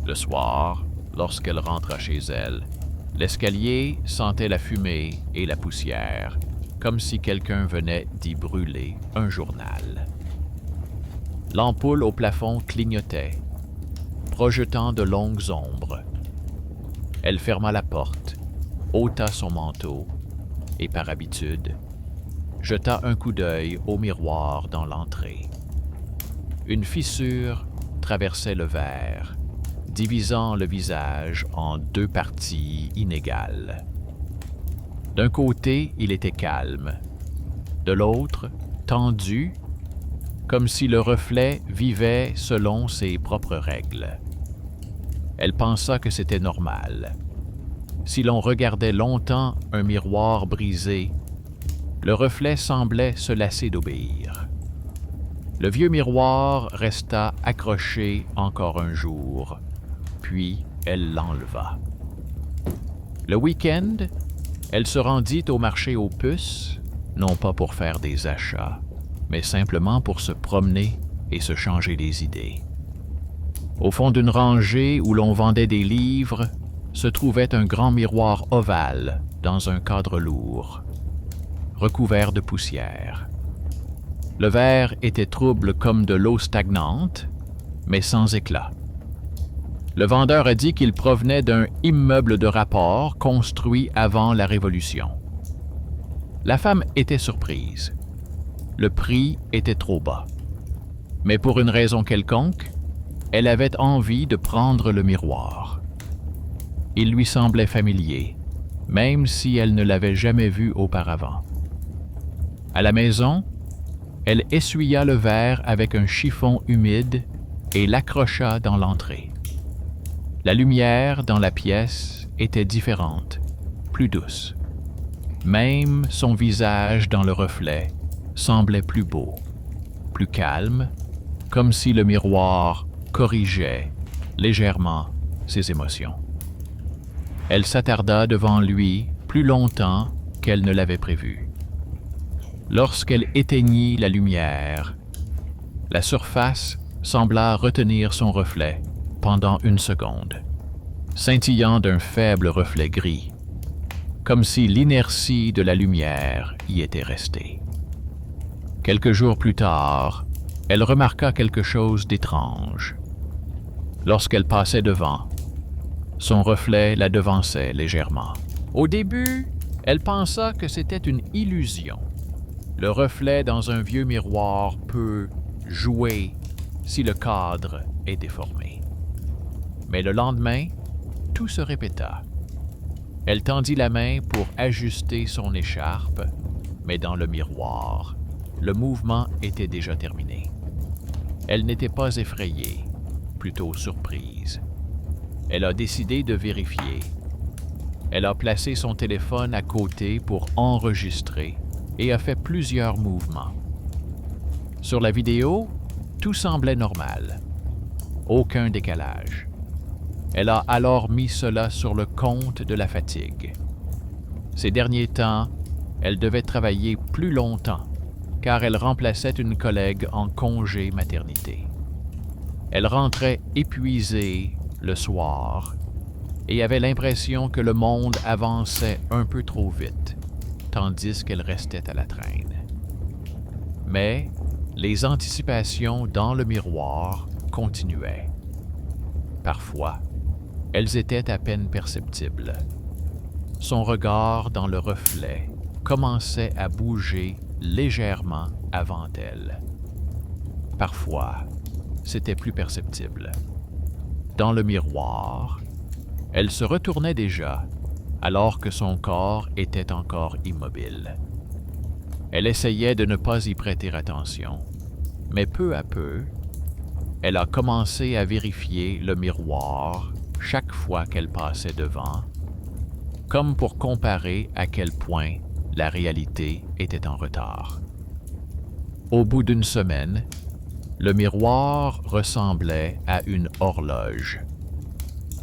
Le soir, lorsqu'elle rentra chez elle, l'escalier sentait la fumée et la poussière, comme si quelqu'un venait d'y brûler un journal. L'ampoule au plafond clignotait, projetant de longues ombres. Elle ferma la porte, ôta son manteau et, par habitude, jeta un coup d'œil au miroir dans l'entrée. Une fissure traversait le verre, divisant le visage en deux parties inégales. D'un côté, il était calme, de l'autre, tendu, comme si le reflet vivait selon ses propres règles. Elle pensa que c'était normal. Si l'on regardait longtemps un miroir brisé, le reflet semblait se lasser d'obéir. Le vieux miroir resta accroché encore un jour, puis elle l'enleva. Le week-end, elle se rendit au marché aux puces, non pas pour faire des achats, mais simplement pour se promener et se changer les idées. Au fond d'une rangée où l'on vendait des livres, se trouvait un grand miroir ovale dans un cadre lourd, recouvert de poussière. Le verre était trouble comme de l'eau stagnante, mais sans éclat. Le vendeur a dit qu'il provenait d'un immeuble de rapport construit avant la Révolution. La femme était surprise. Le prix était trop bas. Mais pour une raison quelconque, elle avait envie de prendre le miroir. Il lui semblait familier, même si elle ne l'avait jamais vu auparavant. À la maison, elle essuya le verre avec un chiffon humide et l'accrocha dans l'entrée. La lumière dans la pièce était différente, plus douce. Même son visage dans le reflet semblait plus beau, plus calme, comme si le miroir corrigeait légèrement ses émotions. Elle s'attarda devant lui plus longtemps qu'elle ne l'avait prévu. Lorsqu'elle éteignit la lumière, la surface sembla retenir son reflet pendant une seconde, scintillant d'un faible reflet gris, comme si l'inertie de la lumière y était restée. Quelques jours plus tard, elle remarqua quelque chose d'étrange. Lorsqu'elle passait devant, son reflet la devançait légèrement. Au début, elle pensa que c'était une illusion. Le reflet dans un vieux miroir peut jouer si le cadre est déformé. Mais le lendemain, tout se répéta. Elle tendit la main pour ajuster son écharpe, mais dans le miroir, le mouvement était déjà terminé. Elle n'était pas effrayée, plutôt surprise. Elle a décidé de vérifier. Elle a placé son téléphone à côté pour enregistrer et a fait plusieurs mouvements. Sur la vidéo, tout semblait normal. Aucun décalage. Elle a alors mis cela sur le compte de la fatigue. Ces derniers temps, elle devait travailler plus longtemps, car elle remplaçait une collègue en congé maternité. Elle rentrait épuisée le soir et avait l'impression que le monde avançait un peu trop vite, tandis qu'elle restait à la traîne. Mais les anticipations dans le miroir continuaient. Parfois, elles étaient à peine perceptibles. Son regard dans le reflet commençait à bouger légèrement avant elle. Parfois, c'était plus perceptible. Dans le miroir, elle se retournait déjà, alors que son corps était encore immobile. Elle essayait de ne pas y prêter attention, mais peu à peu, elle a commencé à vérifier le miroir chaque fois qu'elle passait devant, comme pour comparer à quel point la réalité était en retard. Au bout d'une semaine, le miroir ressemblait à une horloge.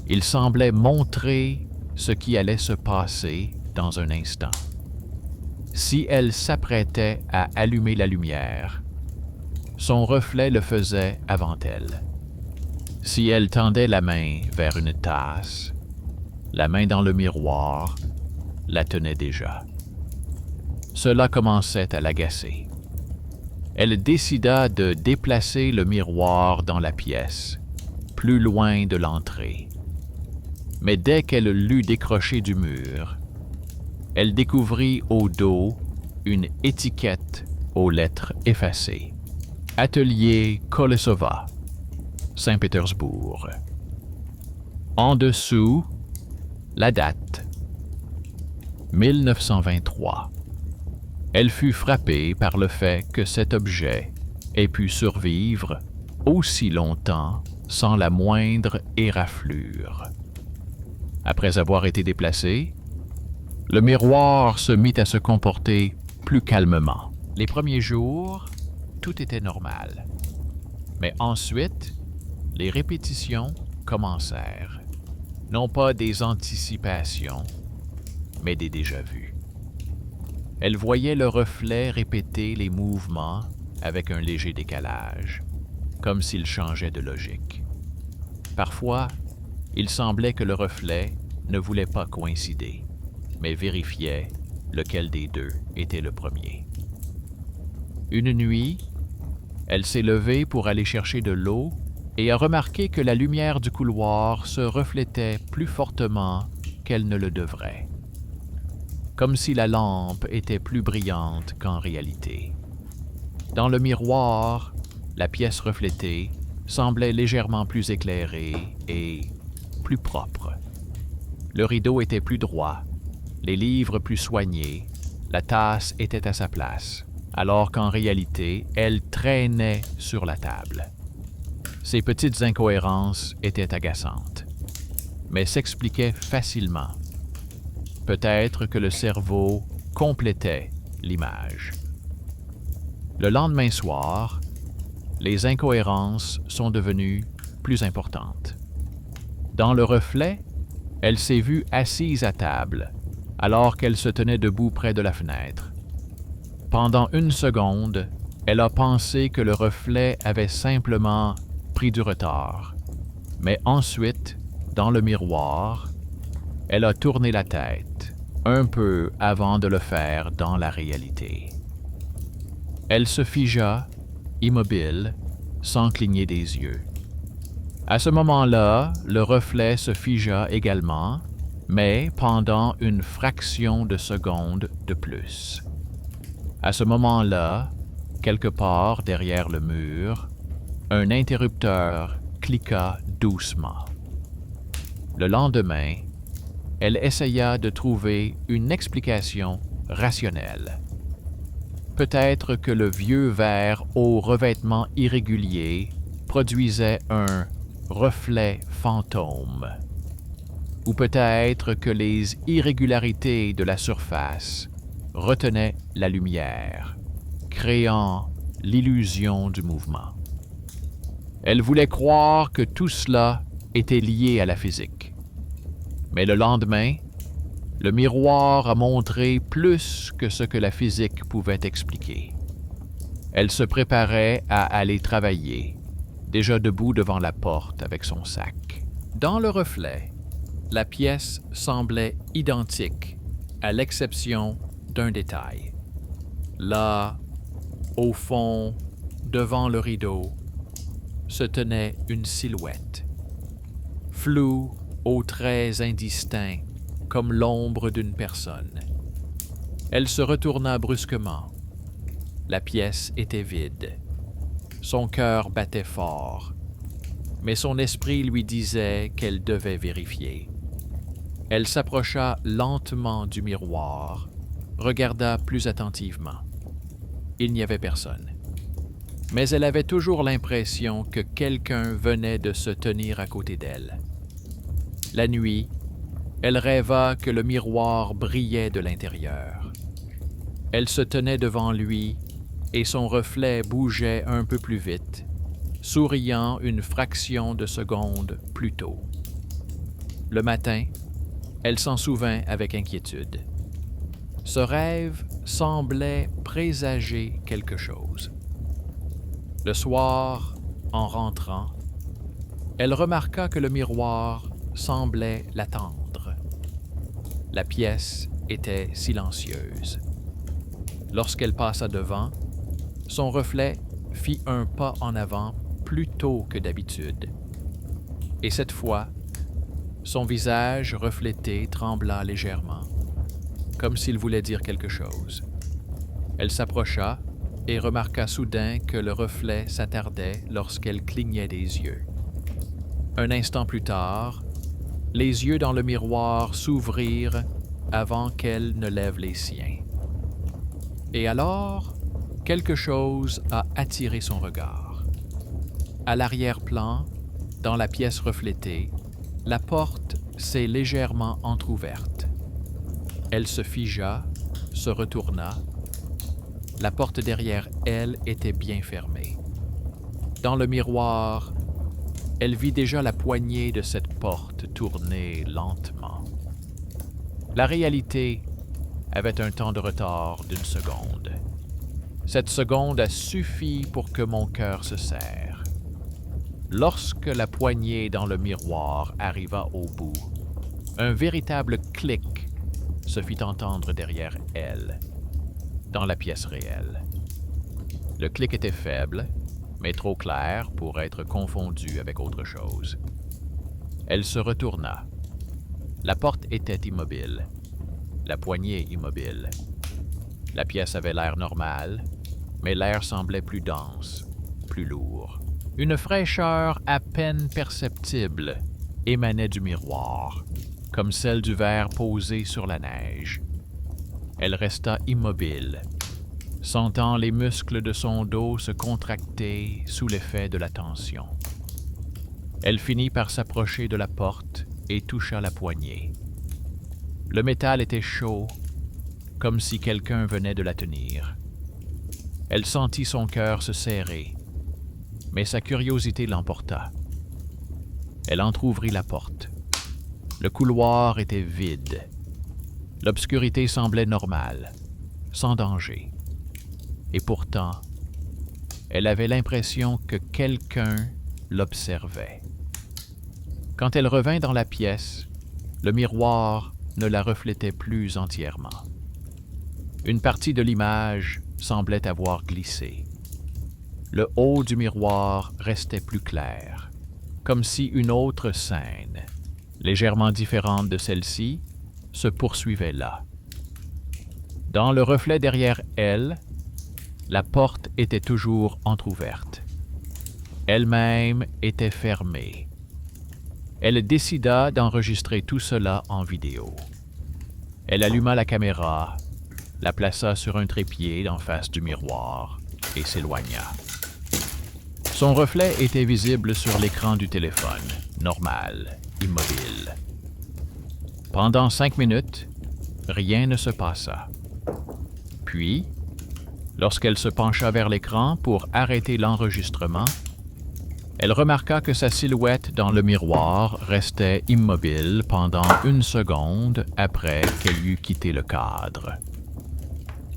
Il semblait montrer ce qui allait se passer dans un instant. Si elle s'apprêtait à allumer la lumière, son reflet le faisait avant elle. Si elle tendait la main vers une tasse, la main dans le miroir la tenait déjà. Cela commençait à l'agacer. Elle décida de déplacer le miroir dans la pièce, plus loin de l'entrée. Mais dès qu'elle l'eut décroché du mur, elle découvrit au dos une étiquette aux lettres effacées. Atelier Kolesova, Saint-Pétersbourg. En dessous, la date. 1923. Elle fut frappée par le fait que cet objet ait pu survivre aussi longtemps sans la moindre éraflure. Après avoir été déplacé, le miroir se mit à se comporter plus calmement. Les premiers jours, tout était normal. Mais ensuite, les répétitions commencèrent. Non pas des anticipations, mais des déjà-vus. Elle voyait le reflet répéter les mouvements avec un léger décalage, comme s'il changeait de logique. Parfois, il semblait que le reflet ne voulait pas coïncider, mais vérifiait lequel des deux était le premier. Une nuit, elle s'est levée pour aller chercher de l'eau et a remarqué que la lumière du couloir se reflétait plus fortement qu'elle ne le devrait, comme si la lampe était plus brillante qu'en réalité. Dans le miroir, la pièce reflétée semblait légèrement plus éclairée et plus propre. Le rideau était plus droit, les livres plus soignés, la tasse était à sa place, alors qu'en réalité, elle traînait sur la table. Ces petites incohérences étaient agaçantes, mais s'expliquaient facilement. Peut-être que le cerveau complétait l'image. Le lendemain soir, les incohérences sont devenues plus importantes. Dans le reflet, elle s'est vue assise à table, alors qu'elle se tenait debout près de la fenêtre. Pendant une seconde, elle a pensé que le reflet avait simplement pris du retard. Mais ensuite, dans le miroir, elle a tourné la tête, un peu avant de le faire dans la réalité. Elle se figea, immobile, sans cligner des yeux. À ce moment-là, le reflet se figea également, mais pendant une fraction de seconde de plus. À ce moment-là, quelque part derrière le mur, un interrupteur cliqua doucement. Le lendemain, elle essaya de trouver une explication rationnelle. Peut-être que le vieux verre au revêtement irrégulier produisait un reflet fantôme. Ou peut-être que les irrégularités de la surface retenaient la lumière, créant l'illusion du mouvement. Elle voulait croire que tout cela était lié à la physique. Mais le lendemain, le miroir a montré plus que ce que la physique pouvait expliquer. Elle se préparait à aller travailler, déjà debout devant la porte avec son sac. Dans le reflet, la pièce semblait identique, à l'exception d'un détail. Là, au fond, devant le rideau, se tenait une silhouette, floue aux traits indistincts, comme l'ombre d'une personne. Elle se retourna brusquement. La pièce était vide. Son cœur battait fort, mais son esprit lui disait qu'elle devait vérifier. Elle s'approcha lentement du miroir, regarda plus attentivement. Il n'y avait personne. Mais elle avait toujours l'impression que quelqu'un venait de se tenir à côté d'elle. La nuit, elle rêva que le miroir brillait de l'intérieur. Elle se tenait devant lui et son reflet bougeait un peu plus vite, souriant une fraction de seconde plus tôt. Le matin, elle s'en souvint avec inquiétude. Ce rêve semblait présager quelque chose. Le soir, en rentrant, Elle remarqua que le miroir semblait l'attendre. La pièce était silencieuse. Lorsqu'elle passa devant, son reflet fit un pas en avant plus tôt que d'habitude. Et cette fois, son visage reflété trembla légèrement, comme s'il voulait dire quelque chose. Elle s'approcha et remarqua soudain que le reflet s'attardait lorsqu'elle clignait des yeux. Un instant plus tard, les yeux dans le miroir s'ouvrirent avant qu'elle ne lève les siens. Et alors, quelque chose a attiré son regard. À l'arrière-plan, dans la pièce reflétée, la porte s'est légèrement entr'ouverte. Elle se figea, se retourna. La porte derrière elle était bien fermée. Dans le miroir, elle vit déjà la poignée de cette porte tourner lentement. La réalité avait un temps de retard d'une seconde. Cette seconde a suffi pour que mon cœur se serre. Lorsque la poignée dans le miroir arriva au bout, un véritable clic se fit entendre derrière elle, dans la pièce réelle. Le clic était faible, mais trop clair pour être confondu avec autre chose. Elle se retourna. La porte était immobile, la poignée immobile. La pièce avait l'air normal, mais l'air semblait plus dense, plus lourd. Une fraîcheur à peine perceptible émanait du miroir, comme celle du verre posé sur la neige. Elle resta immobile, sentant les muscles de son dos se contracter sous l'effet de la tension. Elle finit par s'approcher de la porte et toucha la poignée. Le métal était chaud, comme si quelqu'un venait de la tenir. Elle sentit son cœur se serrer, mais sa curiosité l'emporta. Elle entr'ouvrit la porte. Le couloir était vide. L'obscurité semblait normale, sans danger. Et pourtant, elle avait l'impression que quelqu'un l'observait. Quand elle revint dans la pièce, le miroir ne la reflétait plus entièrement. Une partie de l'image semblait avoir glissé. Le haut du miroir restait plus clair, comme si une autre scène, légèrement différente de celle-ci, se poursuivait là. Dans le reflet derrière elle, la porte était toujours entr'ouverte. Elle-même était fermée. Elle décida d'enregistrer tout cela en vidéo. Elle alluma la caméra, la plaça sur un trépied en face du miroir et s'éloigna. Son reflet était visible sur l'écran du téléphone, normal, immobile. Pendant 5 minutes, rien ne se passa. Puis, lorsqu'elle se pencha vers l'écran pour arrêter l'enregistrement, elle remarqua que sa silhouette dans le miroir restait immobile pendant 1 seconde après qu'elle eut quitté le cadre.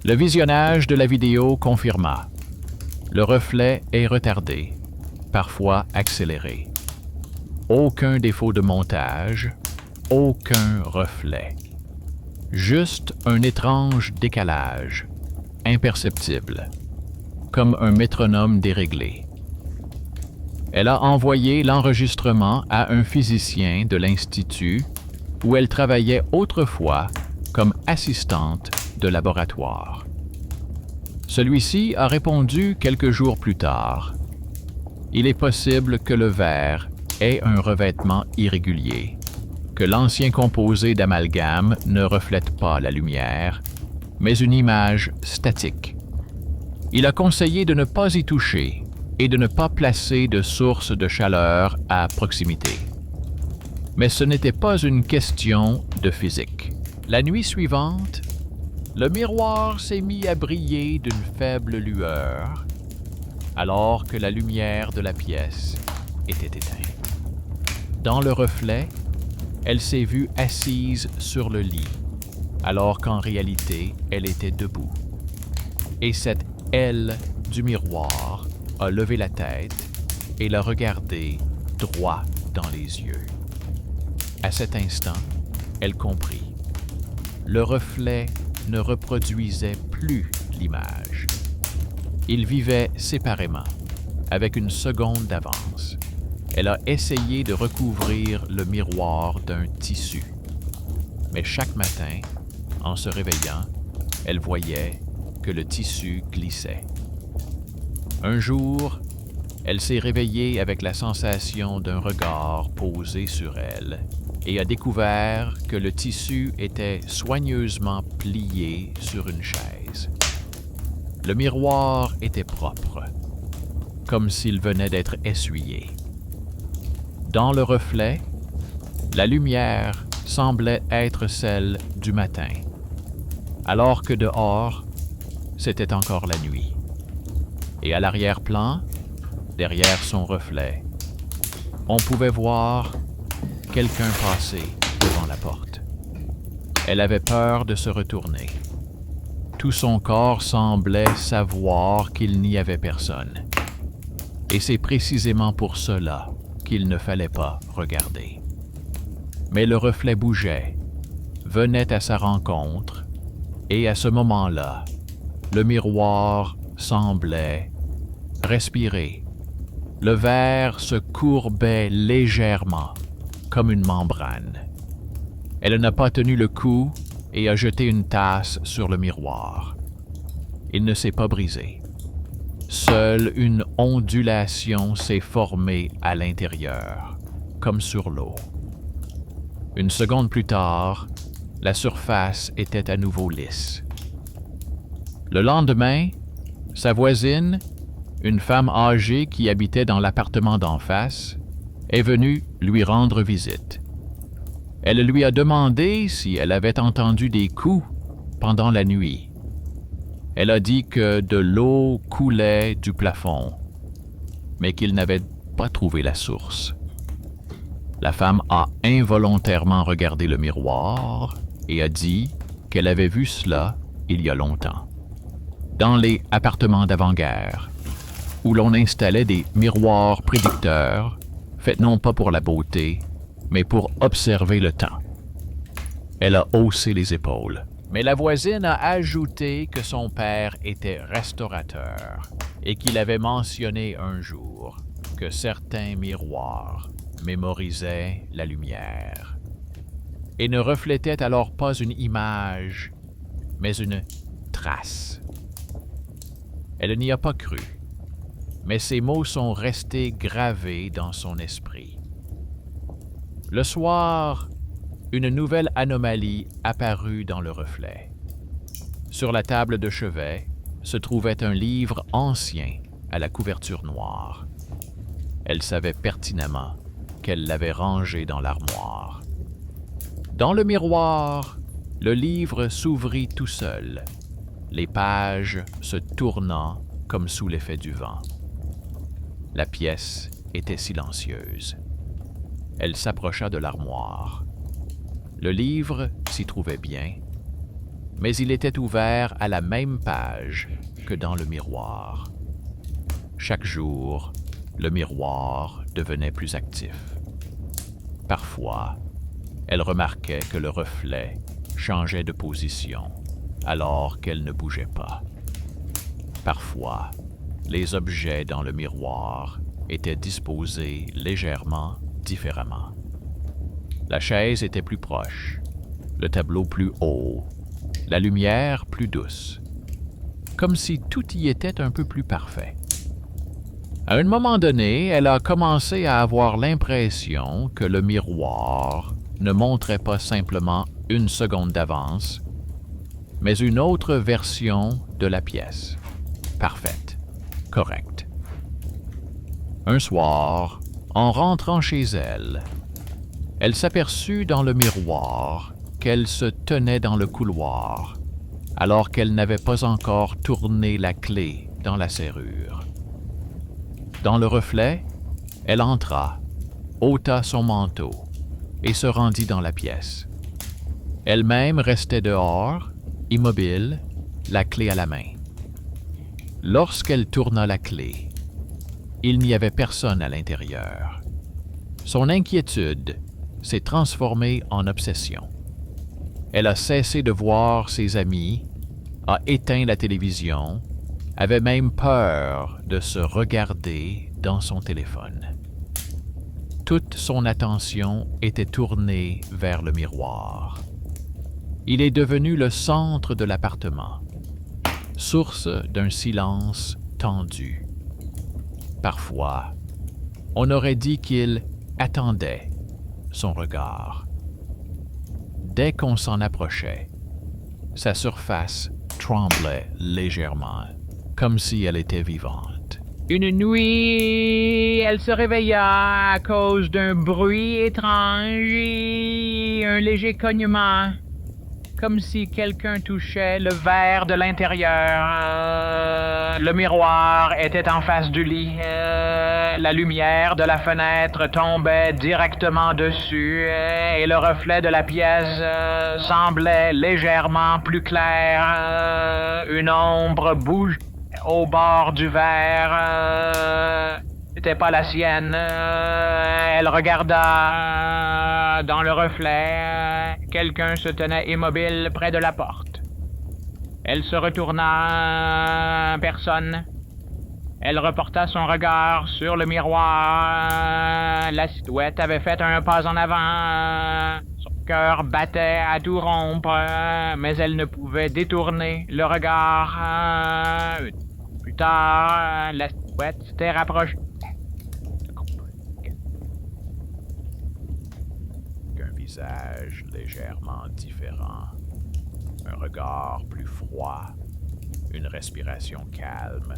Le visionnage de la vidéo confirma. Le reflet est retardé, parfois accéléré. Aucun défaut de montage, aucun reflet. Juste un étrange décalage, imperceptible, comme un métronome déréglé. Elle a envoyé l'enregistrement à un physicien de l'Institut où elle travaillait autrefois comme assistante de laboratoire. Celui-ci a répondu quelques jours plus tard. Il est possible que le verre ait un revêtement irrégulier, que l'ancien composé d'amalgame ne reflète pas la lumière, mais une image statique. Il a conseillé de ne pas y toucher et de ne pas placer de source de chaleur à proximité. Mais ce n'était pas une question de physique. La nuit suivante, le miroir s'est mis à briller d'une faible lueur, alors que la lumière de la pièce était éteinte. Dans le reflet, elle s'est vue assise sur le lit, alors qu'en réalité, elle était debout. Et cette aile du miroir a levé la tête et l'a regardée droit dans les yeux. À cet instant, elle comprit. Le reflet ne reproduisait plus l'image. Ils vivaient séparément, avec une seconde d'avance. Elle a essayé de recouvrir le miroir d'un tissu. Mais chaque matin, en se réveillant, elle voyait que le tissu glissait. Un jour, elle s'est réveillée avec la sensation d'un regard posé sur elle et a découvert que le tissu était soigneusement plié sur une chaise. Le miroir était propre, comme s'il venait d'être essuyé. Dans le reflet, la lumière semblait être celle du matin, alors que dehors, c'était encore la nuit. Et à l'arrière-plan, derrière son reflet, on pouvait voir quelqu'un passer devant la porte. Elle avait peur de se retourner. Tout son corps semblait savoir qu'il n'y avait personne. Et c'est précisément pour cela qu'il ne fallait pas regarder. Mais le reflet bougeait, venait à sa rencontre, et à ce moment-là, le miroir semblait respirer. Le verre se courbait légèrement, comme une membrane. Elle n'a pas tenu le coup et a jeté une tasse sur le miroir. Il ne s'est pas brisé. Seule une ondulation s'est formée à l'intérieur, comme sur l'eau. Une seconde plus tard, la surface était à nouveau lisse. Le lendemain, sa voisine, une femme âgée qui habitait dans l'appartement d'en face, est venue lui rendre visite. Elle lui a demandé si elle avait entendu des coups pendant la nuit. Elle a dit que de l'eau coulait du plafond, mais qu'il n'avait pas trouvé la source. La femme a involontairement regardé le miroir et a dit qu'elle avait vu cela il y a longtemps. Dans les appartements d'avant-guerre, où l'on installait des miroirs prédicteurs, faits non pas pour la beauté, mais pour observer le temps. Elle a haussé les épaules. Mais la voisine a ajouté que son père était restaurateur et qu'il avait mentionné un jour que certains miroirs mémorisaient la lumière et ne reflétaient alors pas une image, mais une trace. Elle n'y a pas cru, mais ces mots sont restés gravés dans son esprit. Le soir, une nouvelle anomalie apparut dans le reflet. Sur la table de chevet se trouvait un livre ancien à la couverture noire. Elle savait pertinemment qu'elle l'avait rangé dans l'armoire. Dans le miroir, le livre s'ouvrit tout seul, les pages se tournant comme sous l'effet du vent. La pièce était silencieuse. Elle s'approcha de l'armoire. Le livre s'y trouvait bien, mais il était ouvert à la même page que dans le miroir. Chaque jour, le miroir devenait plus actif. Parfois, elle remarquait que le reflet changeait de position alors qu'elle ne bougeait pas. Parfois, les objets dans le miroir étaient disposés légèrement différemment. La chaise était plus proche, le tableau plus haut, la lumière plus douce, comme si tout y était un peu plus parfait. À un moment donné, elle a commencé à avoir l'impression que le miroir ne montrait pas simplement une seconde d'avance, mais une autre version de la pièce, parfaite, correcte. Un soir, en rentrant chez elle, elle s'aperçut dans le miroir qu'elle se tenait dans le couloir, alors qu'elle n'avait pas encore tourné la clé dans la serrure. Dans le reflet, elle entra, ôta son manteau et se rendit dans la pièce. Elle-même restait dehors, immobile, la clé à la main. Lorsqu'elle tourna la clé, il n'y avait personne à l'intérieur. Son inquiétude s'est transformée en obsession. Elle a cessé de voir ses amis, a éteint la télévision, avait même peur de se regarder dans son téléphone. Toute son attention était tournée vers le miroir. Il est devenu le centre de l'appartement, source d'un silence tendu. Parfois, on aurait dit qu'il attendait son regard. Dès qu'on s'en approchait, sa surface tremblait légèrement, comme si elle était vivante. Une nuit, elle se réveilla à cause d'un bruit étrange et un léger cognement, comme si quelqu'un touchait le verre de l'intérieur. Le miroir était en face du lit. La lumière de la fenêtre tombait directement dessus et le reflet de la pièce semblait légèrement plus clair. Une ombre bouge au bord du verre. C'était pas la sienne. Elle regarda dans le reflet. Quelqu'un se tenait immobile près de la porte. Elle se retourna. Personne. Elle reporta son regard sur le miroir. La silhouette avait fait un pas en avant. Son cœur battait à tout rompre, mais elle ne pouvait détourner le regard. Plus tard, la silhouette s'était rapprochée. Un visage légèrement différent, un regard plus froid, une respiration calme,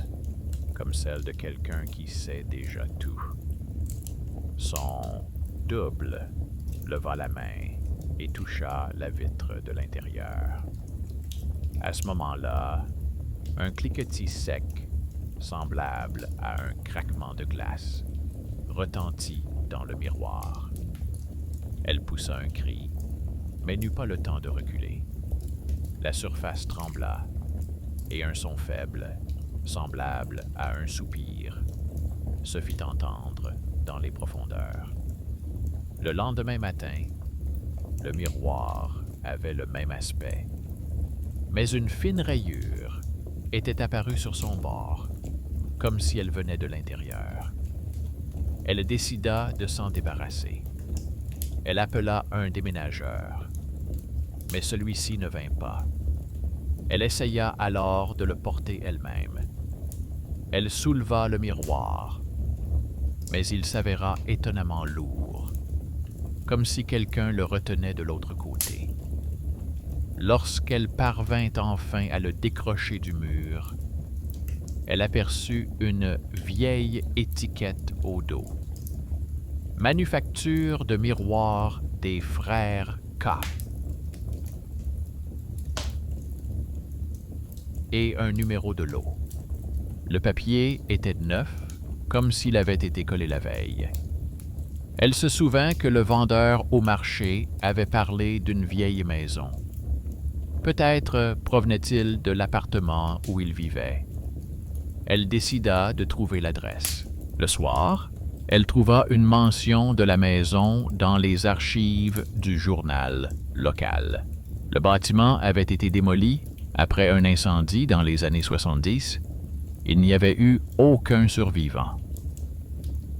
comme celle de quelqu'un qui sait déjà tout. Son double leva la main et toucha la vitre de l'intérieur. À ce moment-là, un cliquetis sec, semblable à un craquement de glace, retentit dans le miroir. Elle poussa un cri, mais n'eut pas le temps de reculer. La surface trembla, et un son faible, semblable à un soupir, se fit entendre dans les profondeurs. Le lendemain matin, le miroir avait le même aspect, mais une fine rayure était apparue sur son bord, comme si elle venait de l'intérieur. Elle décida de s'en débarrasser. Elle appela un déménageur, mais celui-ci ne vint pas. Elle essaya alors de le porter elle-même. Elle souleva le miroir, mais il s'avéra étonnamment lourd, comme si quelqu'un le retenait de l'autre côté. Lorsqu'elle parvint enfin à le décrocher du mur, elle aperçut une vieille étiquette au dos. Manufacture de miroirs des frères K. Et un numéro de lot. Le papier était neuf, comme s'il avait été collé la veille. Elle se souvint que le vendeur au marché avait parlé d'une vieille maison. Peut-être provenait-il de l'appartement où il vivait. Elle décida de trouver l'adresse. Le soir, elle trouva une mention de la maison dans les archives du journal local. Le bâtiment avait été démoli après un incendie dans les années 70. Il n'y avait eu aucun survivant.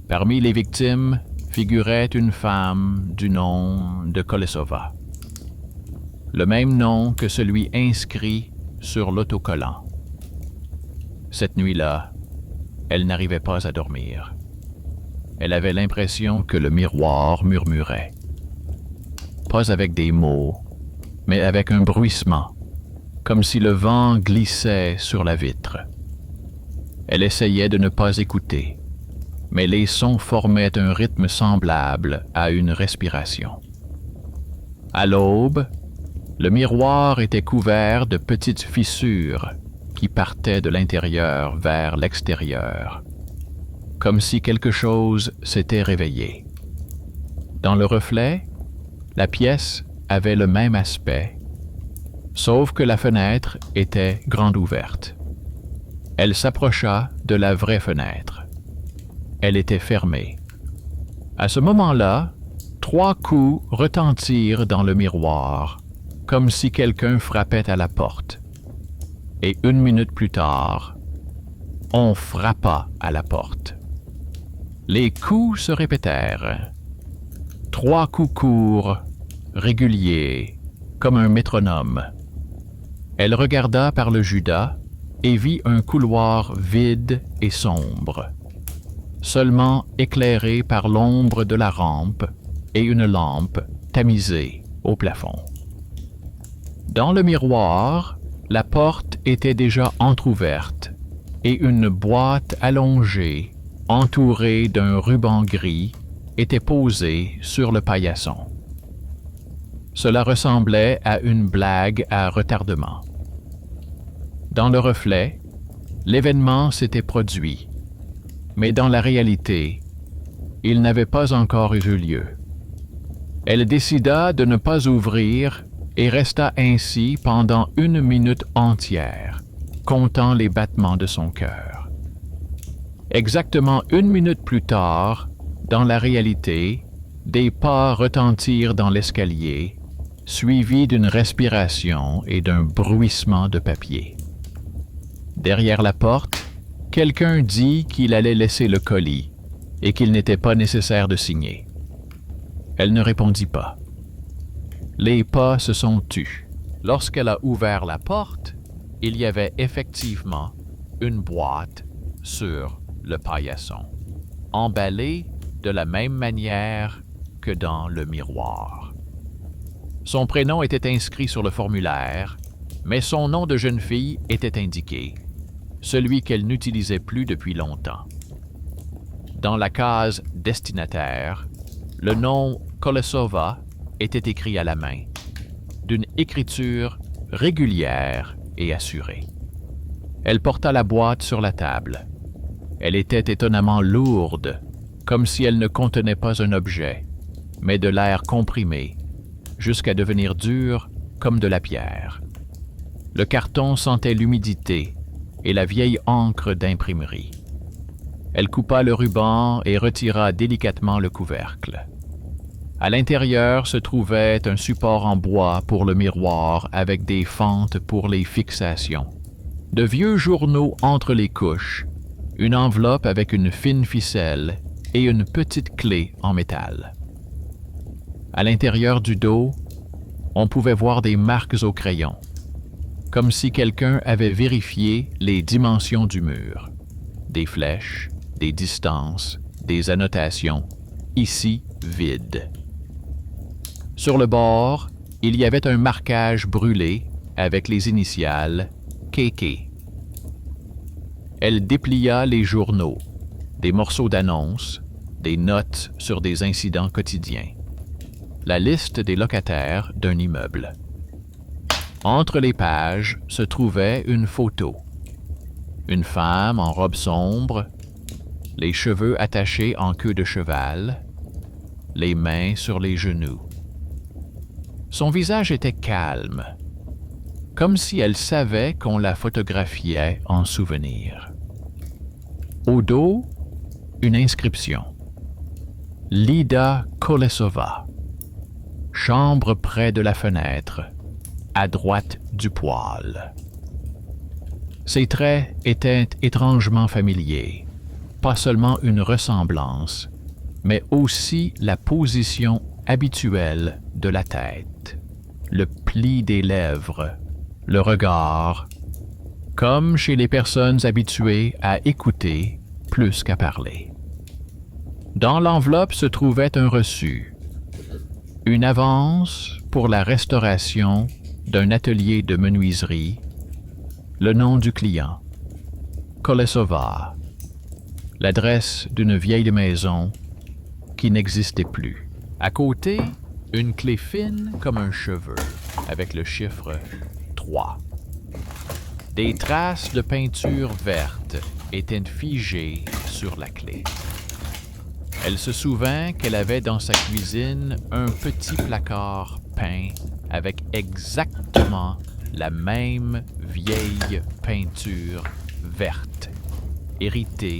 Parmi les victimes figurait une femme du nom de Kolesova. Le même nom que celui inscrit sur l'autocollant. Cette nuit-là, elle n'arrivait pas à dormir. Elle avait l'impression que le miroir murmurait. Pas avec des mots, mais avec un bruissement, comme si le vent glissait sur la vitre. Elle essayait de ne pas écouter, mais les sons formaient un rythme semblable à une respiration. À l'aube, le miroir était couvert de petites fissures qui partaient de l'intérieur vers l'extérieur, comme si quelque chose s'était réveillé. Dans le reflet, la pièce avait le même aspect, sauf que la fenêtre était grande ouverte. Elle s'approcha de la vraie fenêtre. Elle était fermée. À ce moment-là, 3 coups retentirent dans le miroir, comme si quelqu'un frappait à la porte. Et 1 minute plus tard, on frappa à la porte. Les coups se répétèrent. 3 coups courts, réguliers, comme un métronome. Elle regarda par le judas et vit un couloir vide et sombre, seulement éclairé par l'ombre de la rampe et une lampe tamisée au plafond. Dans le miroir, la porte était déjà entr'ouverte et une boîte allongée, entourée d'un ruban gris, était posée sur le paillasson. Cela ressemblait à une blague à retardement. Dans le reflet, l'événement s'était produit, mais dans la réalité, il n'avait pas encore eu lieu. Elle décida de ne pas ouvrir et resta ainsi pendant 1 minute entière, comptant les battements de son cœur. Exactement 1 minute plus tard, dans la réalité, des pas retentirent dans l'escalier, suivis d'une respiration et d'un bruissement de papier. Derrière la porte, quelqu'un dit qu'il allait laisser le colis et qu'il n'était pas nécessaire de signer. Elle ne répondit pas. Les pas se sont tus. Lorsqu'elle a ouvert la porte, il y avait effectivement une boîte sur le paillasson, emballée de la même manière que dans le miroir. Son prénom était inscrit sur le formulaire, mais son nom de jeune fille était indiqué, celui qu'elle n'utilisait plus depuis longtemps. Dans la case « Destinataire », le nom Kolesova était écrit à la main, d'une écriture régulière et assurée. Elle porta la boîte sur la table. Elle était étonnamment lourde, comme si elle ne contenait pas un objet, mais de l'air comprimé, jusqu'à devenir dure comme de la pierre. Le carton sentait l'humidité et la vieille encre d'imprimerie. Elle coupa le ruban et retira délicatement le couvercle. À l'intérieur se trouvait un support en bois pour le miroir avec des fentes pour les fixations, de vieux journaux entre les couches, une enveloppe avec une fine ficelle et une petite clé en métal. À l'intérieur du dos, on pouvait voir des marques au crayon, comme si quelqu'un avait vérifié les dimensions du mur. Des flèches, des distances, des annotations, ici vide. Sur le bord, il y avait un marquage brûlé avec les initiales KK. Elle déplia les journaux, des morceaux d'annonces, des notes sur des incidents quotidiens, la liste des locataires d'un immeuble. Entre les pages se trouvait une photo. Une femme en robe sombre, les cheveux attachés en queue de cheval, les mains sur les genoux. Son visage était calme, comme si elle savait qu'on la photographiait en souvenir. Au dos, une inscription. Lida Kolesova. Chambre près de la fenêtre, à droite du poêle. Ses traits étaient étrangement familiers, pas seulement une ressemblance, mais aussi la position habituelle de la tête, le pli des lèvres, le regard, comme chez les personnes habituées à écouter plus qu'à parler. Dans l'enveloppe se trouvait un reçu, une avance pour la restauration d'un atelier de menuiserie, le nom du client, Kolesova, l'adresse d'une vieille maison qui n'existait plus. À côté, une clé fine comme un cheveu, avec le chiffre 3. Des traces de peinture verte étaient figées sur la clé. Elle se souvint qu'elle avait dans sa cuisine un petit placard peint avec exactement la même vieille peinture verte, héritée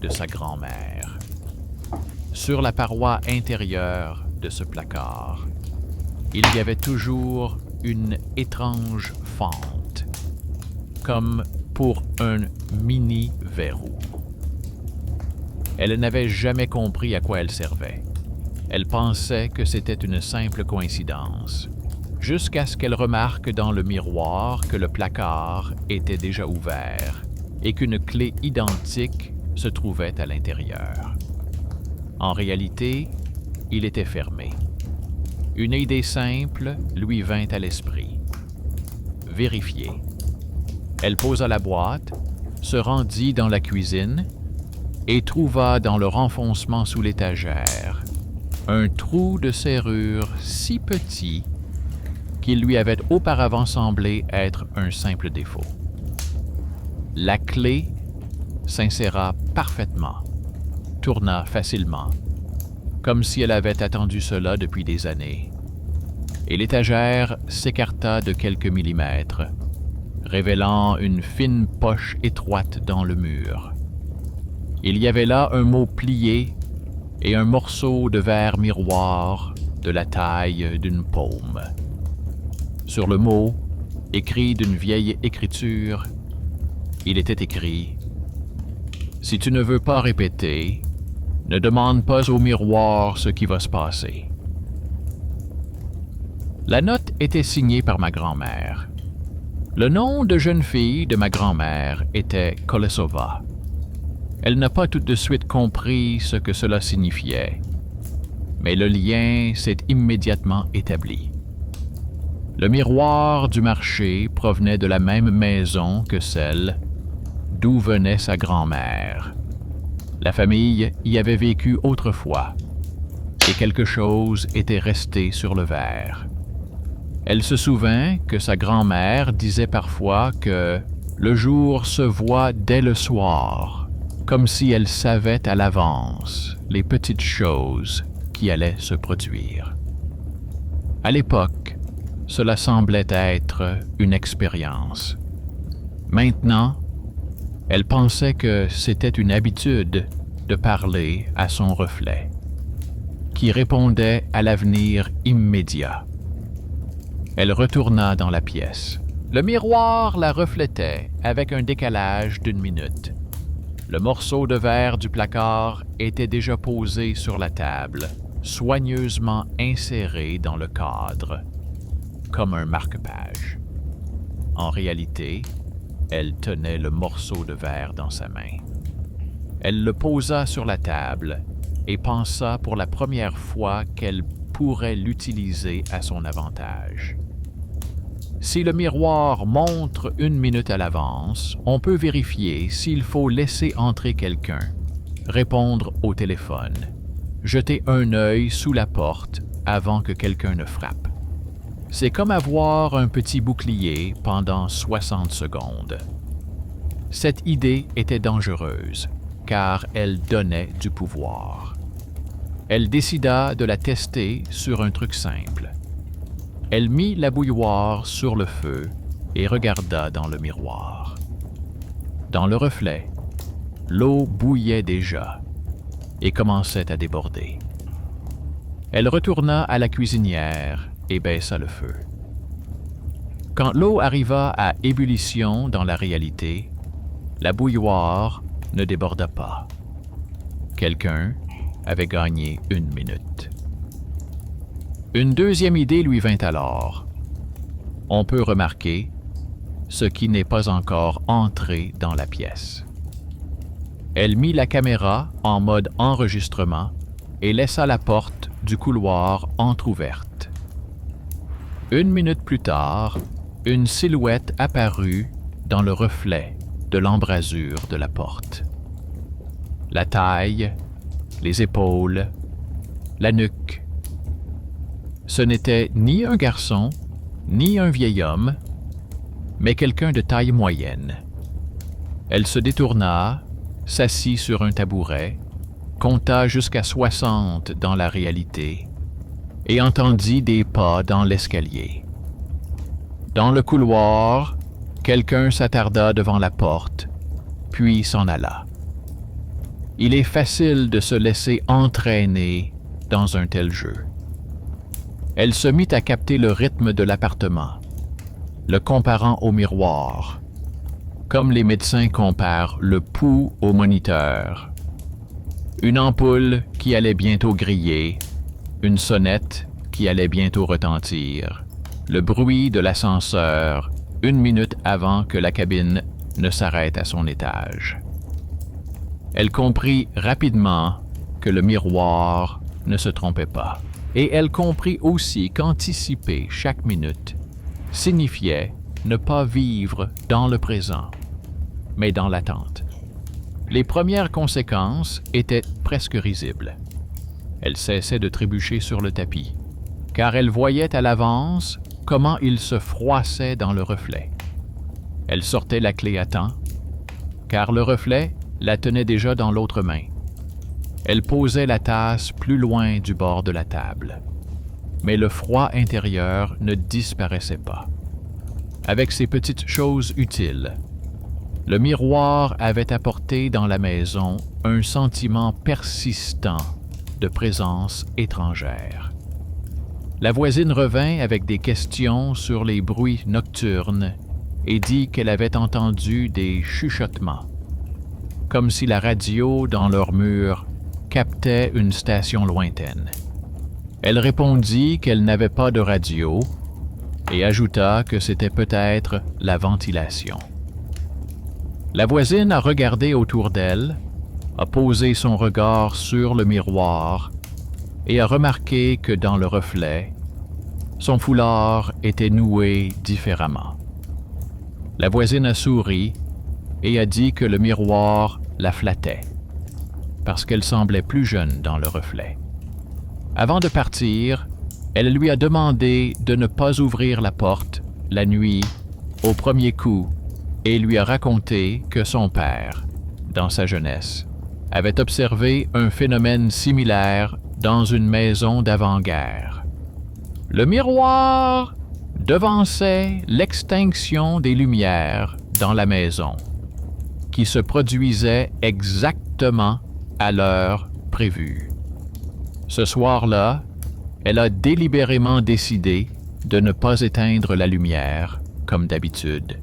de sa grand-mère. Sur la paroi intérieure de ce placard, il y avait toujours une étrange fente, comme pour un mini-verrou. Elle n'avait jamais compris à quoi elle servait. Elle pensait que c'était une simple coïncidence, jusqu'à ce qu'elle remarque dans le miroir que le placard était déjà ouvert et qu'une clé identique se trouvait à l'intérieur. En réalité, il était fermé. Une idée simple lui vint à l'esprit. Vérifier. Elle posa la boîte, se rendit dans la cuisine et trouva dans le renfoncement sous l'étagère un trou de serrure si petit qu'il lui avait auparavant semblé être un simple défaut. La clé s'inséra parfaitement, tourna facilement, comme si elle avait attendu cela depuis des années, et l'étagère s'écarta de quelques millimètres, révélant une fine poche étroite dans le mur. Il y avait là un mot plié et un morceau de verre miroir de la taille d'une paume. Sur le mot, écrit d'une vieille écriture, il était écrit « Si tu ne veux pas répéter, ne demande pas au miroir ce qui va se passer. » La note était signée par ma grand-mère. Le nom de jeune fille de ma grand-mère était Kolesova. Elle n'a pas tout de suite compris ce que cela signifiait, mais le lien s'est immédiatement établi. Le miroir du marché provenait de la même maison que celle d'où venait sa grand-mère. La famille y avait vécu autrefois, et quelque chose était resté sur le verre. Elle se souvint que sa grand-mère disait parfois que le jour se voit dès le soir, comme si elle savait à l'avance les petites choses qui allaient se produire. À l'époque, cela semblait être une expérience. Maintenant, elle pensait que c'était une habitude de parler à son reflet, qui répondait à l'avenir immédiat. Elle retourna dans la pièce. Le miroir la reflétait avec un décalage d'1 minute. Le morceau de verre du placard était déjà posé sur la table, soigneusement inséré dans le cadre, comme un marque-page. En réalité, elle tenait le morceau de verre dans sa main. Elle le posa sur la table et pensa pour la première fois qu'elle pourrait l'utiliser à son avantage. Si le miroir montre 1 minute à l'avance, on peut vérifier s'il faut laisser entrer quelqu'un, répondre au téléphone, jeter un œil sous la porte avant que quelqu'un ne frappe. C'est comme avoir un petit bouclier pendant 60 secondes. Cette idée était dangereuse, car elle donnait du pouvoir. Elle décida de la tester sur un truc simple. Elle mit la bouilloire sur le feu et regarda dans le miroir. Dans le reflet, l'eau bouillait déjà et commençait à déborder. Elle retourna à la cuisinière et baissa le feu. Quand l'eau arriva à ébullition dans la réalité, la bouilloire ne déborda pas. Quelqu'un avait gagné 1 minute. Une deuxième idée lui vint alors. On peut remarquer ce qui n'est pas encore entré dans la pièce. Elle mit la caméra en mode enregistrement et laissa la porte du couloir entr'ouverte. 1 minute plus tard, une silhouette apparut dans le reflet de l'embrasure de la porte. La taille, les épaules, la nuque. Ce n'était ni un garçon, ni un vieil homme, mais quelqu'un de taille moyenne. Elle se détourna, s'assit sur un tabouret, compta jusqu'à 60 dans la réalité et entendit des pas dans l'escalier. Dans le couloir, quelqu'un s'attarda devant la porte, puis s'en alla. Il est facile de se laisser entraîner dans un tel jeu. Elle se mit à capter le rythme de l'appartement, le comparant au miroir, comme les médecins comparent le pouls au moniteur. Une ampoule qui allait bientôt griller, une sonnette qui allait bientôt retentir, le bruit de l'ascenseur 1 minute avant que la cabine ne s'arrête à son étage. Elle comprit rapidement que le miroir ne se trompait pas. Et elle comprit aussi qu'anticiper chaque minute signifiait ne pas vivre dans le présent, mais dans l'attente. Les premières conséquences étaient presque risibles. Elle cessait de trébucher sur le tapis, car elle voyait à l'avance comment il se froissait dans le reflet. Elle sortait la clé à temps, car le reflet la tenait déjà dans l'autre main. Elle posait la tasse plus loin du bord de la table. Mais le froid intérieur ne disparaissait pas. Avec ces petites choses utiles, le miroir avait apporté dans la maison un sentiment persistant de présence étrangère. La voisine revint avec des questions sur les bruits nocturnes et dit qu'elle avait entendu des chuchotements, comme si la radio dans leur mur captait une station lointaine. Elle répondit qu'elle n'avait pas de radio et ajouta que c'était peut-être la ventilation. La voisine a regardé autour d'elle, a posé son regard sur le miroir et a remarqué que dans le reflet, son foulard était noué différemment. La voisine a souri et a dit que le miroir la flattait, parce qu'elle semblait plus jeune dans le reflet. Avant de partir, elle lui a demandé de ne pas ouvrir la porte la nuit au premier coup et lui a raconté que son père, dans sa jeunesse, avait observé un phénomène similaire dans une maison d'avant-guerre. Le miroir devançait l'extinction des lumières dans la maison, qui se produisait exactement à l'heure prévue. Ce soir-là, elle a délibérément décidé de ne pas éteindre la lumière, comme d'habitude,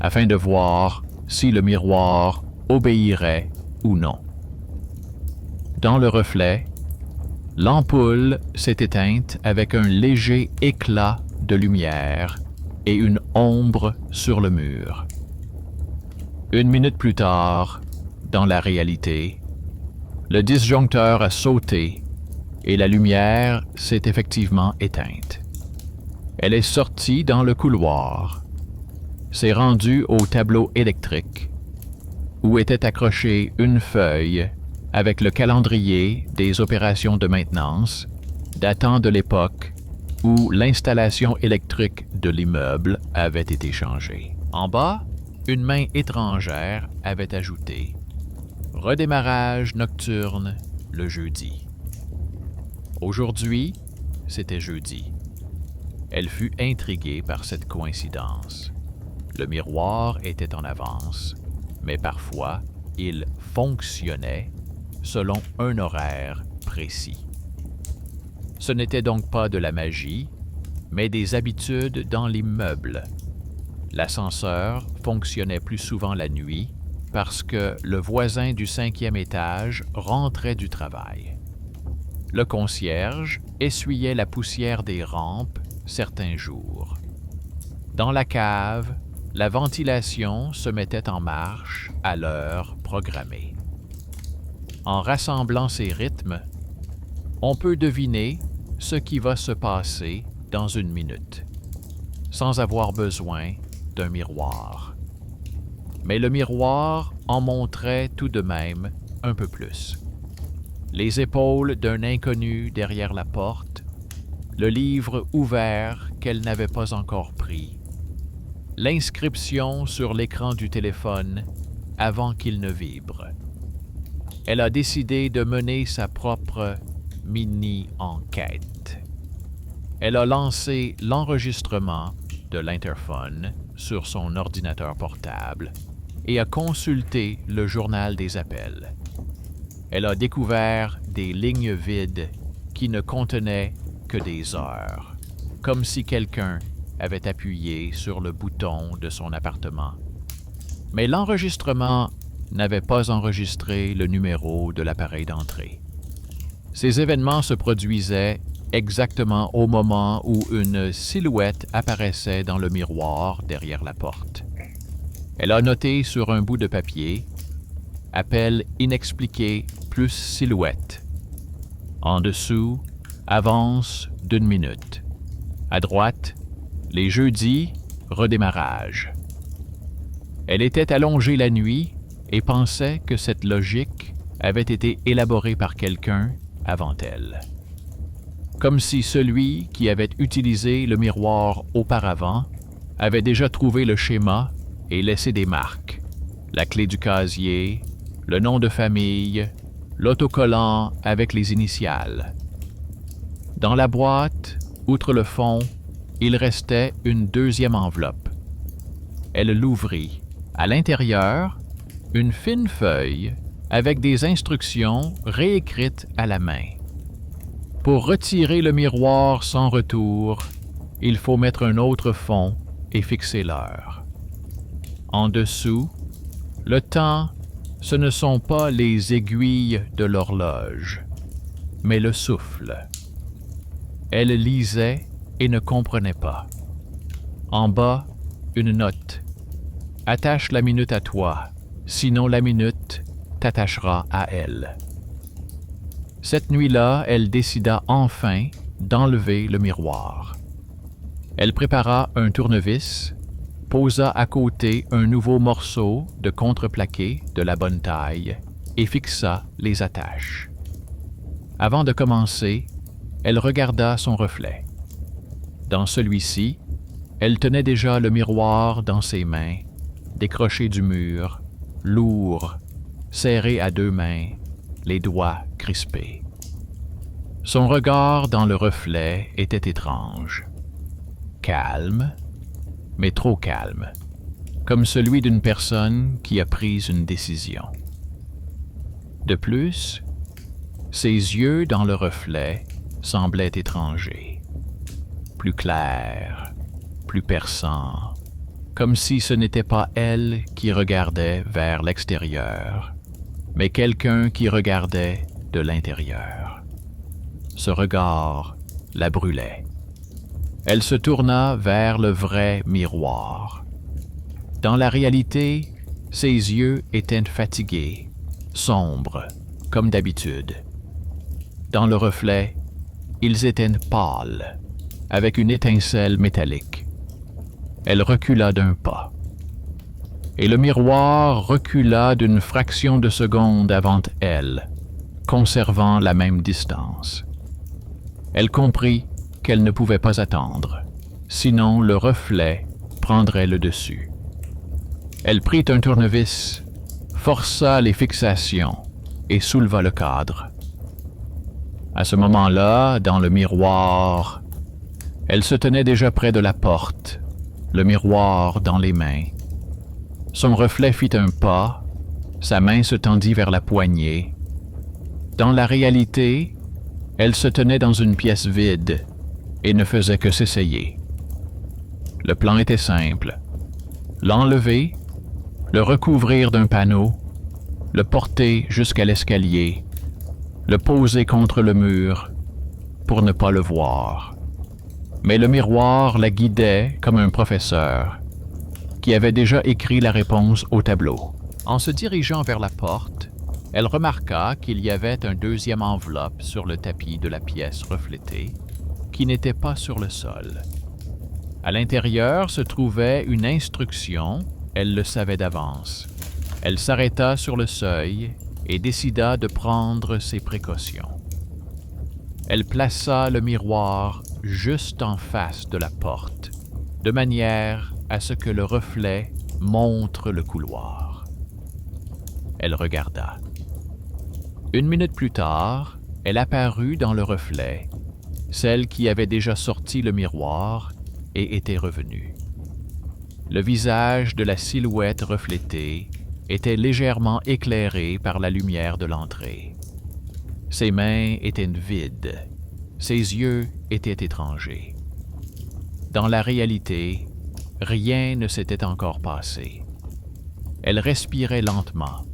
afin de voir si le miroir obéirait ou non. Dans le reflet, l'ampoule s'est éteinte avec un léger éclat de lumière et une ombre sur le mur. 1 minute plus tard, dans la réalité, le disjoncteur a sauté et la lumière s'est effectivement éteinte. Elle est sortie dans le couloir, s'est rendue au tableau électrique, où était accrochée une feuille avec le calendrier des opérations de maintenance datant de l'époque où l'installation électrique de l'immeuble avait été changée. En bas, une main étrangère avait ajouté « Redémarrage nocturne le jeudi ». Aujourd'hui, c'était jeudi. Elle fut intriguée par cette coïncidence. Le miroir était en avance, mais parfois, il fonctionnait selon un horaire précis. Ce n'était donc pas de la magie, mais des habitudes dans l'immeuble. L'ascenseur fonctionnait plus souvent la nuit parce que le voisin du 5e étage rentrait du travail. Le concierge essuyait la poussière des rampes certains jours. Dans la cave, la ventilation se mettait en marche à l'heure programmée. En rassemblant ces rythmes, on peut deviner ce qui va se passer dans 1 minute, sans avoir besoin d'un miroir. Mais le miroir en montrait tout de même un peu plus. Les épaules d'un inconnu derrière la porte, le livre ouvert qu'elle n'avait pas encore pris, l'inscription sur l'écran du téléphone avant qu'il ne vibre. Elle a décidé de mener sa propre mini-enquête. Elle a lancé l'enregistrement de l'interphone sur son ordinateur portable et a consulté le journal des appels. Elle a découvert des lignes vides qui ne contenaient que des heures, comme si quelqu'un avait appuyé sur le bouton de son appartement. Mais l'enregistrement n'avait pas enregistré le numéro de l'appareil d'entrée. Ces événements se produisaient exactement au moment où une silhouette apparaissait dans le miroir derrière la porte. Elle a noté sur un bout de papier « Appel inexpliqué plus silhouette ». En dessous, avance d'1 minute. À droite, les jeudis, redémarrage. Elle était allongée la nuit et pensait que cette logique avait été élaborée par quelqu'un avant elle. Comme si celui qui avait utilisé le miroir auparavant avait déjà trouvé le schéma et laissé des marques, la clé du casier, le nom de famille, l'autocollant avec les initiales. Dans la boîte, outre le fond, il restait une deuxième enveloppe. Elle l'ouvrit. À l'intérieur, une fine feuille avec des instructions réécrites à la main. Pour retirer le miroir sans retour, il faut mettre un autre fond et fixer l'heure. En dessous, le temps, ce ne sont pas les aiguilles de l'horloge, mais le souffle. Elle lisait et ne comprenait pas. En bas, une note. Attache la minute à toi, sinon la minute t'attachera à elle. Cette nuit-là, elle décida enfin d'enlever le miroir. Elle prépara un tournevis, posa à côté un nouveau morceau de contreplaqué de la bonne taille et fixa les attaches. Avant de commencer, elle regarda son reflet. Dans celui-ci, elle tenait déjà le miroir dans ses mains, décroché du mur, lourd, serré à 2 mains, les doigts crispés. Son regard dans le reflet était étrange. Calme, mais trop calme, comme celui d'une personne qui a pris une décision. De plus, ses yeux dans le reflet semblaient étrangers, plus clairs, plus perçants, comme si ce n'était pas elle qui regardait vers l'extérieur, mais quelqu'un qui regardait de l'intérieur. Ce regard la brûlait. Elle se tourna vers le vrai miroir. Dans la réalité, ses yeux étaient fatigués, sombres, comme d'habitude. Dans le reflet, ils étaient pâles, avec une étincelle métallique. Elle recula d'un pas. Et le miroir recula d'une fraction de seconde avant elle, conservant la même distance. Elle comprit qu'elle ne pouvait pas attendre, sinon le reflet prendrait le dessus. Elle prit un tournevis, força les fixations et souleva le cadre. À ce moment-là, dans le miroir, elle se tenait déjà près de la porte, le miroir dans les mains. Son reflet fit un pas, sa main se tendit vers la poignée. Dans la réalité, elle se tenait dans une pièce vide et ne faisait que s'essayer. Le plan était simple. L'enlever, le recouvrir d'un panneau, le porter jusqu'à l'escalier, le poser contre le mur pour ne pas le voir. Mais le miroir la guidait comme un professeur qui avait déjà écrit la réponse au tableau. En se dirigeant vers la porte, elle remarqua qu'il y avait un deuxième enveloppe sur le tapis de la pièce reflétée, qui n'était pas sur le sol. À l'intérieur se trouvait une instruction, elle le savait d'avance. Elle s'arrêta sur le seuil et décida de prendre ses précautions. Elle plaça le miroir juste en face de la porte, de manière à ce que le reflet montre le couloir. Elle regarda. 1 minute plus tard, elle apparut dans le reflet, celle qui avait déjà sorti le miroir et était revenue. Le visage de la silhouette reflétée était légèrement éclairé par la lumière de l'entrée. Ses mains étaient vides. Ses yeux étaient étrangers. Dans la réalité, rien ne s'était encore passé. Elle respirait lentement,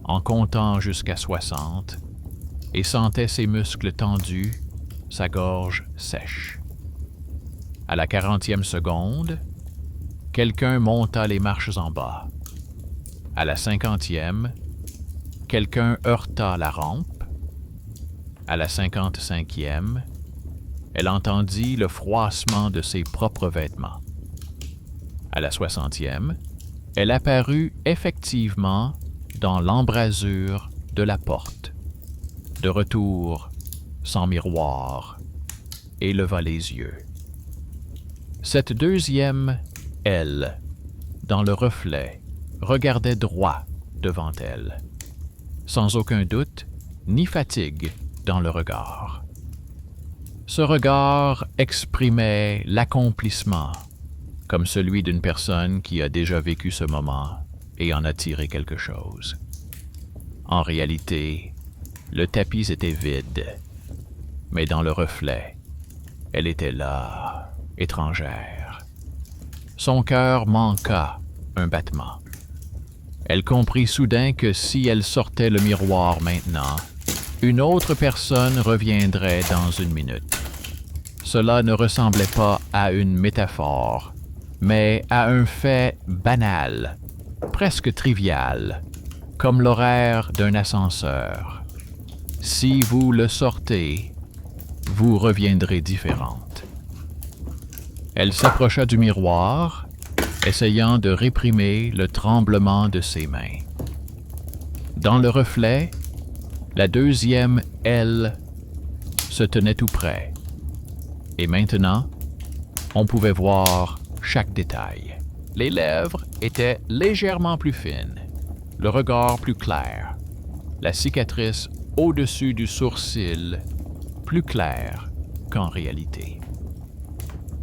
en comptant jusqu'à 60, et sentait ses muscles tendus, sa gorge sèche. À la 40e seconde, quelqu'un monta les marches en bas. À la 50e, quelqu'un heurta la rampe. À la 55e, elle entendit le froissement de ses propres vêtements. À la 60e, elle apparut effectivement dans l'embrasure de la porte. De retour, sans miroir, et leva les yeux. Cette deuxième, elle, dans le reflet, regardait droit devant elle, sans aucun doute ni fatigue dans le regard. Ce regard exprimait l'accomplissement, comme celui d'une personne qui a déjà vécu ce moment et en a tiré quelque chose. En réalité, le tapis était vide, mais dans le reflet, elle était là, étrangère. Son cœur manqua un battement. Elle comprit soudain que si elle sortait le miroir maintenant, une autre personne reviendrait dans une minute. Cela ne ressemblait pas à une métaphore, mais à un fait banal, presque trivial, comme l'horaire d'un ascenseur. Si vous le sortez, vous reviendrez différente. Elle s'approcha du miroir, essayant de réprimer le tremblement de ses mains. Dans le reflet, la deuxième, elle, se tenait tout près. Et maintenant, on pouvait voir chaque détail. Les lèvres étaient légèrement plus fines, le regard plus clair, la cicatrice au-dessus du sourcil plus claire qu'en réalité.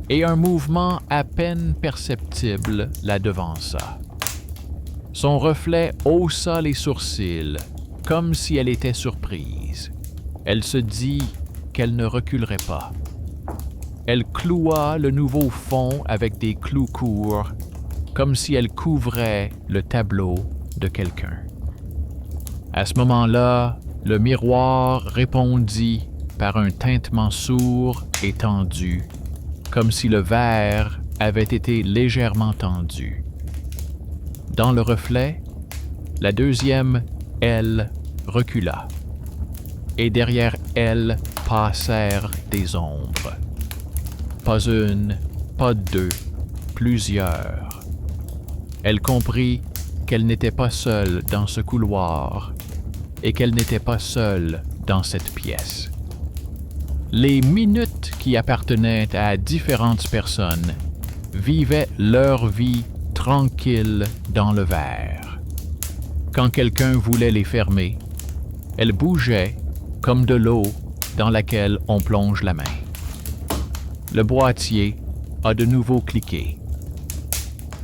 Et un mouvement à peine perceptible la devança. Son reflet haussa les sourcils, comme si elle était surprise. Elle se dit qu'elle ne reculerait pas. Elle cloua le nouveau fond avec des clous courts, comme si elle couvrait le tableau de quelqu'un. À ce moment-là, le miroir répondit par un tintement sourd et tendu, comme si le verre avait été légèrement tendu. Dans le reflet, la deuxième, elle, recula, et derrière elle passèrent des ombres. Pas une, pas deux, plusieurs. Elle comprit qu'elle n'était pas seule dans ce couloir et qu'elle n'était pas seule dans cette pièce. Les minutes qui appartenaient à différentes personnes vivaient leur vie tranquille dans le verre. Quand quelqu'un voulait les fermer, elles bougeaient comme de l'eau dans laquelle on plonge la main. Le boîtier a de nouveau cliqué.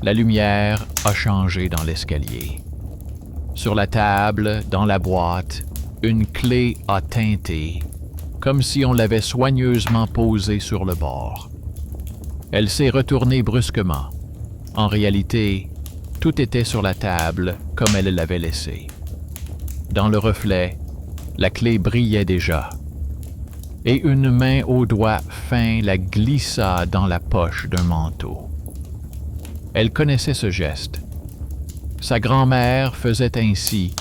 La lumière a changé dans l'escalier. Sur la table, dans la boîte, une clé a tinté, comme si on l'avait soigneusement posée sur le bord. Elle s'est retournée brusquement. En réalité, tout était sur la table comme elle l'avait laissé. Dans le reflet, la clé brillait déjà, et une main aux doigts fins la glissa dans la poche d'un manteau. Elle connaissait ce geste. Sa grand-mère faisait ainsi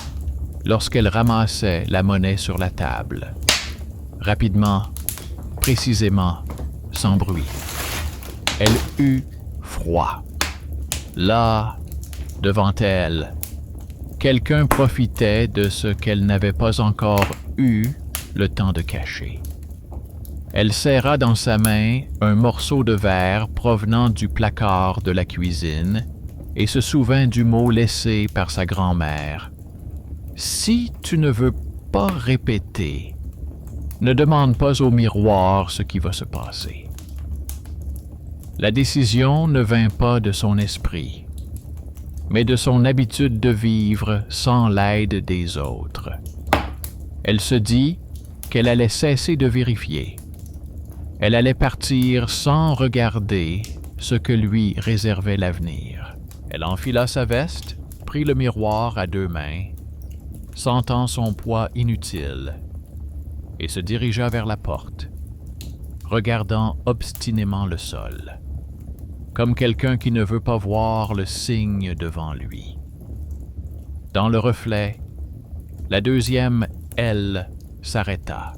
lorsqu'elle ramassait la monnaie sur la table. Rapidement, précisément, sans bruit. Elle eut froid. Là, devant elle, quelqu'un profitait de ce qu'elle n'avait pas encore eu le temps de cacher. Elle serra dans sa main un morceau de verre provenant du placard de la cuisine et se souvint du mot laissé par sa grand-mère. « Si tu ne veux pas répéter, ne demande pas au miroir ce qui va se passer. » La décision ne vint pas de son esprit, mais de son habitude de vivre sans l'aide des autres. Elle se dit qu'elle allait cesser de vérifier. Elle allait partir sans regarder ce que lui réservait l'avenir. Elle enfila sa veste, prit le miroir à 2 mains, sentant son poids inutile, et se dirigea vers la porte, regardant obstinément le sol, comme quelqu'un qui ne veut pas voir le signe devant lui. Dans le reflet, la deuxième elle s'arrêta,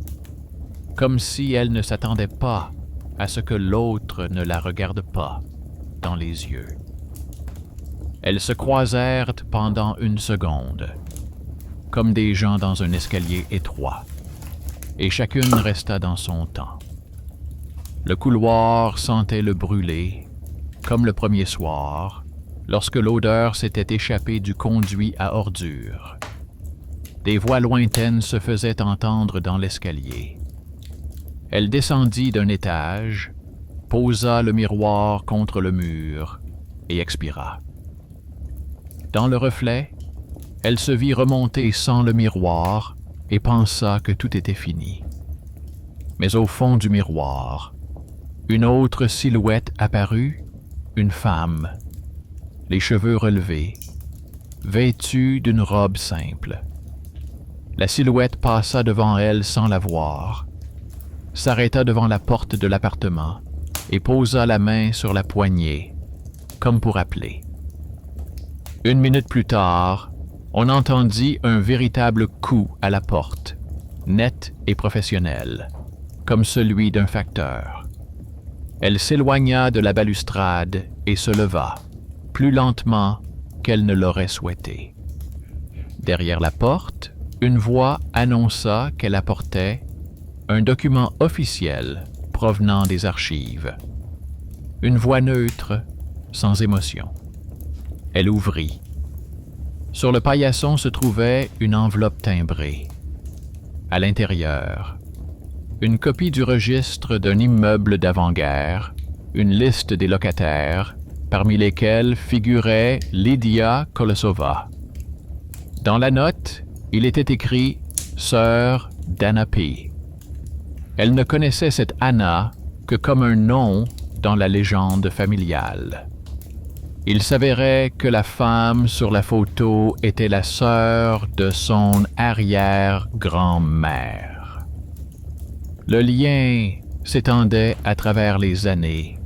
comme si elle ne s'attendait pas à ce que l'autre ne la regarde pas dans les yeux. Elles se croisèrent pendant 1 seconde, comme des gens dans un escalier étroit, et chacune resta dans son temps. Le couloir sentait le brûler, comme le premier soir, lorsque l'odeur s'était échappée du conduit à ordures. Des voix lointaines se faisaient entendre dans l'escalier. Elle descendit d'un étage, posa le miroir contre le mur et expira. Dans le reflet, elle se vit remonter sans le miroir et pensa que tout était fini. Mais au fond du miroir, une autre silhouette apparut, une femme, les cheveux relevés, vêtue d'une robe simple. La silhouette passa devant elle sans la voir, s'arrêta devant la porte de l'appartement et posa la main sur la poignée, comme pour appeler. 1 minute plus tard, on entendit un véritable coup à la porte, net et professionnel, comme celui d'un facteur. Elle s'éloigna de la balustrade et se leva, plus lentement qu'elle ne l'aurait souhaité. Derrière la porte, une voix annonça qu'elle apportait un document officiel provenant des archives. Une voix neutre, sans émotion. Elle ouvrit. Sur le paillasson se trouvait une enveloppe timbrée. À l'intérieur, une copie du registre d'un immeuble d'avant-guerre, une liste des locataires, parmi lesquels figurait Lydia Kolosova. Dans la note, il était écrit « Sœur d'Anna P ». Elle ne connaissait cette Anna que comme un nom dans la légende familiale. Il s'avérait que la femme sur la photo était la sœur de son arrière-grand-mère. Le lien s'étendait à travers les années,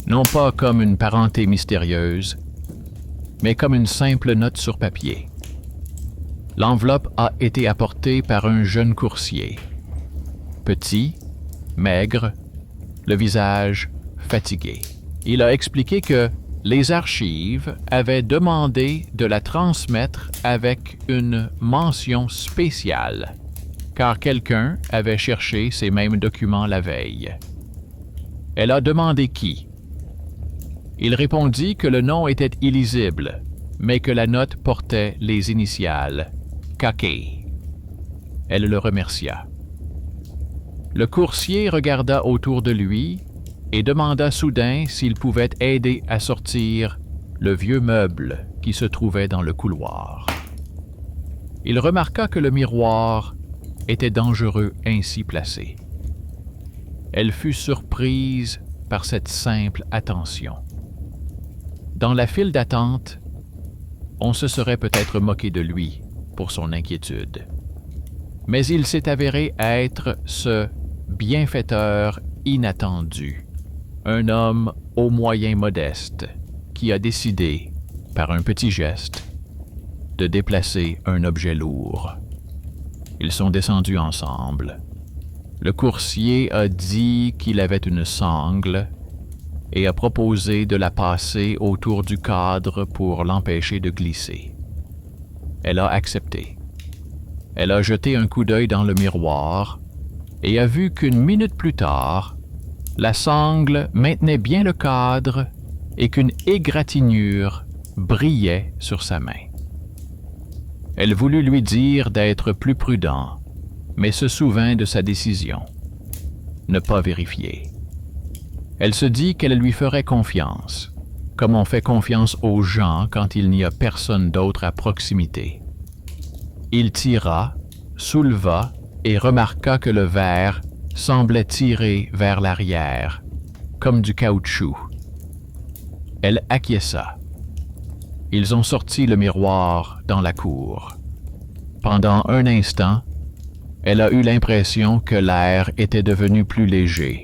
non pas comme une parenté mystérieuse, mais comme une simple note sur papier. L'enveloppe a été apportée par un jeune coursier. Petit, maigre, le visage fatigué. Il a expliqué que les archives avaient demandé de la transmettre avec une mention spéciale, car quelqu'un avait cherché ces mêmes documents la veille. Elle a demandé qui. Il répondit que le nom était illisible, mais que la note portait les initiales KK. Elle le remercia. Le coursier regarda autour de lui et demanda soudain s'il pouvait aider à sortir le vieux meuble qui se trouvait dans le couloir. Il remarqua que le miroir était dangereux ainsi placé. Elle fut surprise par cette simple attention. Dans la file d'attente, on se serait peut-être moqué de lui pour son inquiétude. Mais il s'est avéré être ce bienfaiteur inattendu, un homme aux moyens modestes qui a décidé, par un petit geste, de déplacer un objet lourd. Ils sont descendus ensemble. Le coursier a dit qu'il avait une sangle et a proposé de la passer autour du cadre pour l'empêcher de glisser. Elle a accepté. Elle a jeté un coup d'œil dans le miroir et a vu qu'1 minute plus tard, la sangle maintenait bien le cadre et qu'une égratignure brillait sur sa main. Elle voulut lui dire d'être plus prudent, mais se souvint de sa décision. Ne pas vérifier. Elle se dit qu'elle lui ferait confiance, comme on fait confiance aux gens quand il n'y a personne d'autre à proximité. Il tira, souleva et remarqua que le verre semblait tirer vers l'arrière, comme du caoutchouc. Elle acquiesça. Ils ont sorti le miroir dans la cour. Pendant un instant, elle a eu l'impression que l'air était devenu plus léger.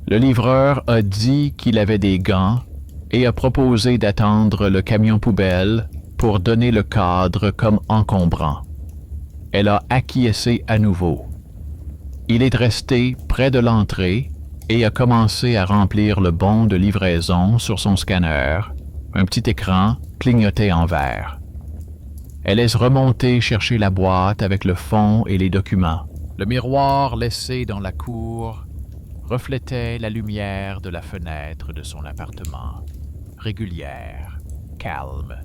Le livreur a dit qu'il avait des gants et a proposé d'attendre le camion poubelle pour donner le cadre comme encombrant. Elle a acquiescé à nouveau. Il est resté près de l'entrée et a commencé à remplir le bon de livraison sur son scanner. Un petit écran clignotait en vert. Elle est remontée chercher la boîte avec le fond et les documents. Le miroir laissé dans la cour reflétait la lumière de la fenêtre de son appartement, régulière, calme,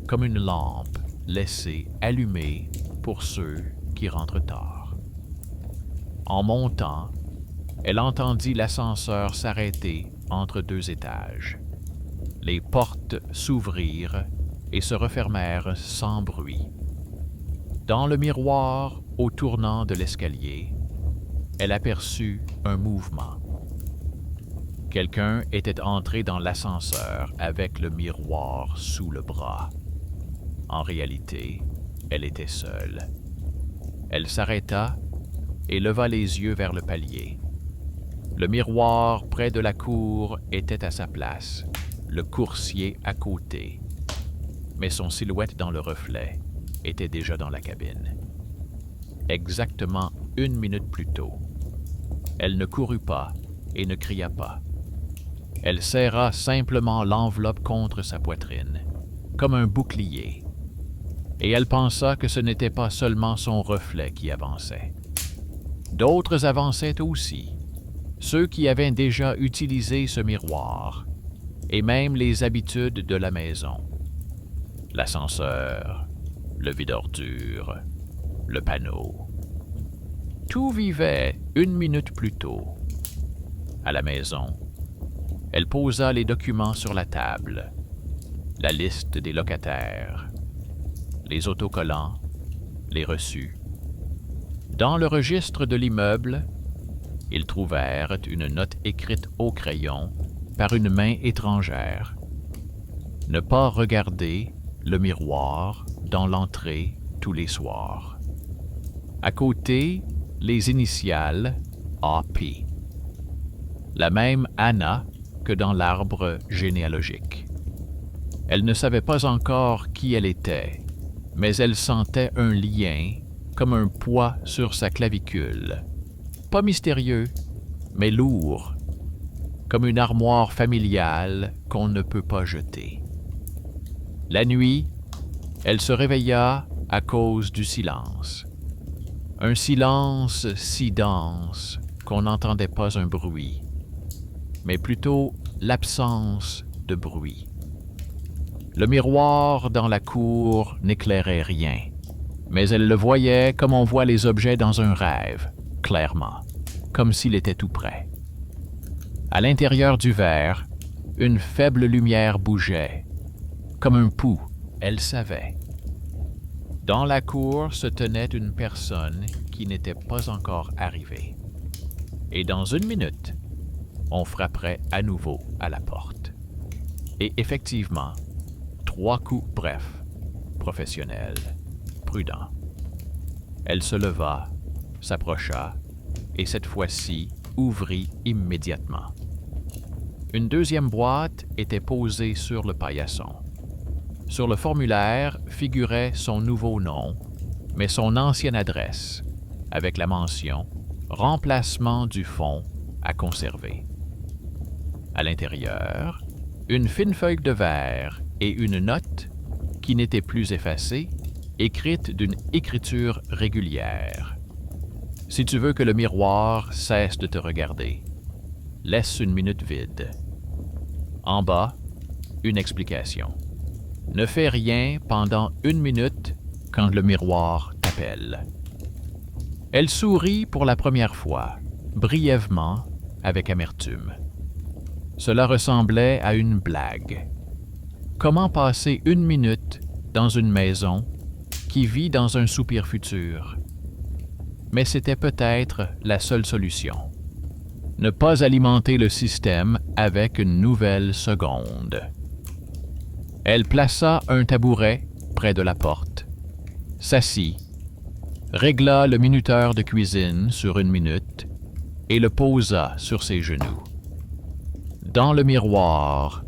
comme une lampe laissée allumée pour ceux qui rentrent tard. En montant, elle entendit l'ascenseur s'arrêter entre 2 étages. Les portes s'ouvrirent et se refermèrent sans bruit. Dans le miroir, au tournant de l'escalier, elle aperçut un mouvement. Quelqu'un était entré dans l'ascenseur avec le miroir sous le bras. En réalité, elle était seule. Elle s'arrêta et leva les yeux vers le palier. Le miroir près de la cour était à sa place, le coursier à côté. Mais son silhouette dans le reflet était déjà dans la cabine. Exactement 1 minute plus tôt. Elle ne courut pas et ne cria pas. Elle serra simplement l'enveloppe contre sa poitrine, comme un bouclier. Et elle pensa que ce n'était pas seulement son reflet qui avançait. D'autres avançaient aussi, ceux qui avaient déjà utilisé ce miroir, et même les habitudes de la maison. L'ascenseur, le vide-ordures, le panneau. Tout vivait 1 minute plus tôt. À la maison, elle posa les documents sur la table, la liste des locataires, les autocollants, les reçus. Dans le registre de l'immeuble, ils trouvèrent une note écrite au crayon par une main étrangère. Ne pas regarder le miroir dans l'entrée tous les soirs. À côté, les initiales AP. La même Anna que dans l'arbre généalogique. Elle ne savait pas encore qui elle était, mais elle sentait un lien comme un poids sur sa clavicule. Pas mystérieux, mais lourd, comme une armoire familiale qu'on ne peut pas jeter. La nuit, elle se réveilla à cause du silence. Un silence si dense qu'on n'entendait pas un bruit, mais plutôt l'absence de bruit. Le miroir dans la cour n'éclairait rien, mais elle le voyait comme on voit les objets dans un rêve, clairement, comme s'il était tout près. À l'intérieur du verre, une faible lumière bougeait, comme un pouls, elle savait. Dans la cour se tenait une personne qui n'était pas encore arrivée. Et dans 1 minute, on frapperait à nouveau à la porte. Et effectivement, 3 coups brefs, professionnels, prudents. Elle se leva, s'approcha, et cette fois-ci ouvrit immédiatement. Une deuxième boîte était posée sur le paillasson. Sur le formulaire figurait son nouveau nom, mais son ancienne adresse, avec la mention « Remplacement du fonds à conserver ». À l'intérieur, une fine feuille de verre et une note, qui n'était plus effacée, écrite d'une écriture régulière. « Si tu veux que le miroir cesse de te regarder, laisse 1 minute vide. » En bas, une explication. Ne fais rien pendant 1 minute quand le miroir t'appelle. Elle sourit pour la première fois, brièvement, avec amertume. Cela ressemblait à une blague. Comment passer 1 minute dans une maison qui vit dans un soupir futur? mais c'était peut-être la seule solution. Ne pas alimenter le système avec une nouvelle seconde. Elle plaça un tabouret près de la porte, s'assit, régla le minuteur de cuisine sur 1 minute et le posa sur ses genoux. Dans le miroir,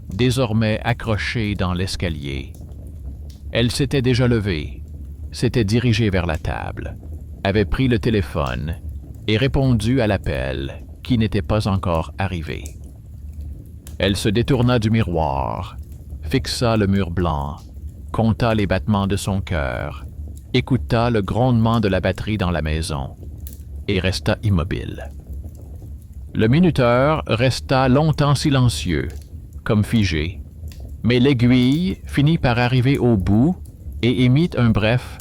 désormais accroché dans l'escalier, elle s'était déjà levée, s'était dirigée vers la table, avait pris le téléphone et répondu à l'appel qui n'était pas encore arrivé. Elle se détourna du miroir, fixa le mur blanc, compta les battements de son cœur, écouta le grondement de la batterie dans la maison et resta immobile. Le minuteur resta longtemps silencieux, comme figé, mais l'aiguille finit par arriver au bout et émit un bref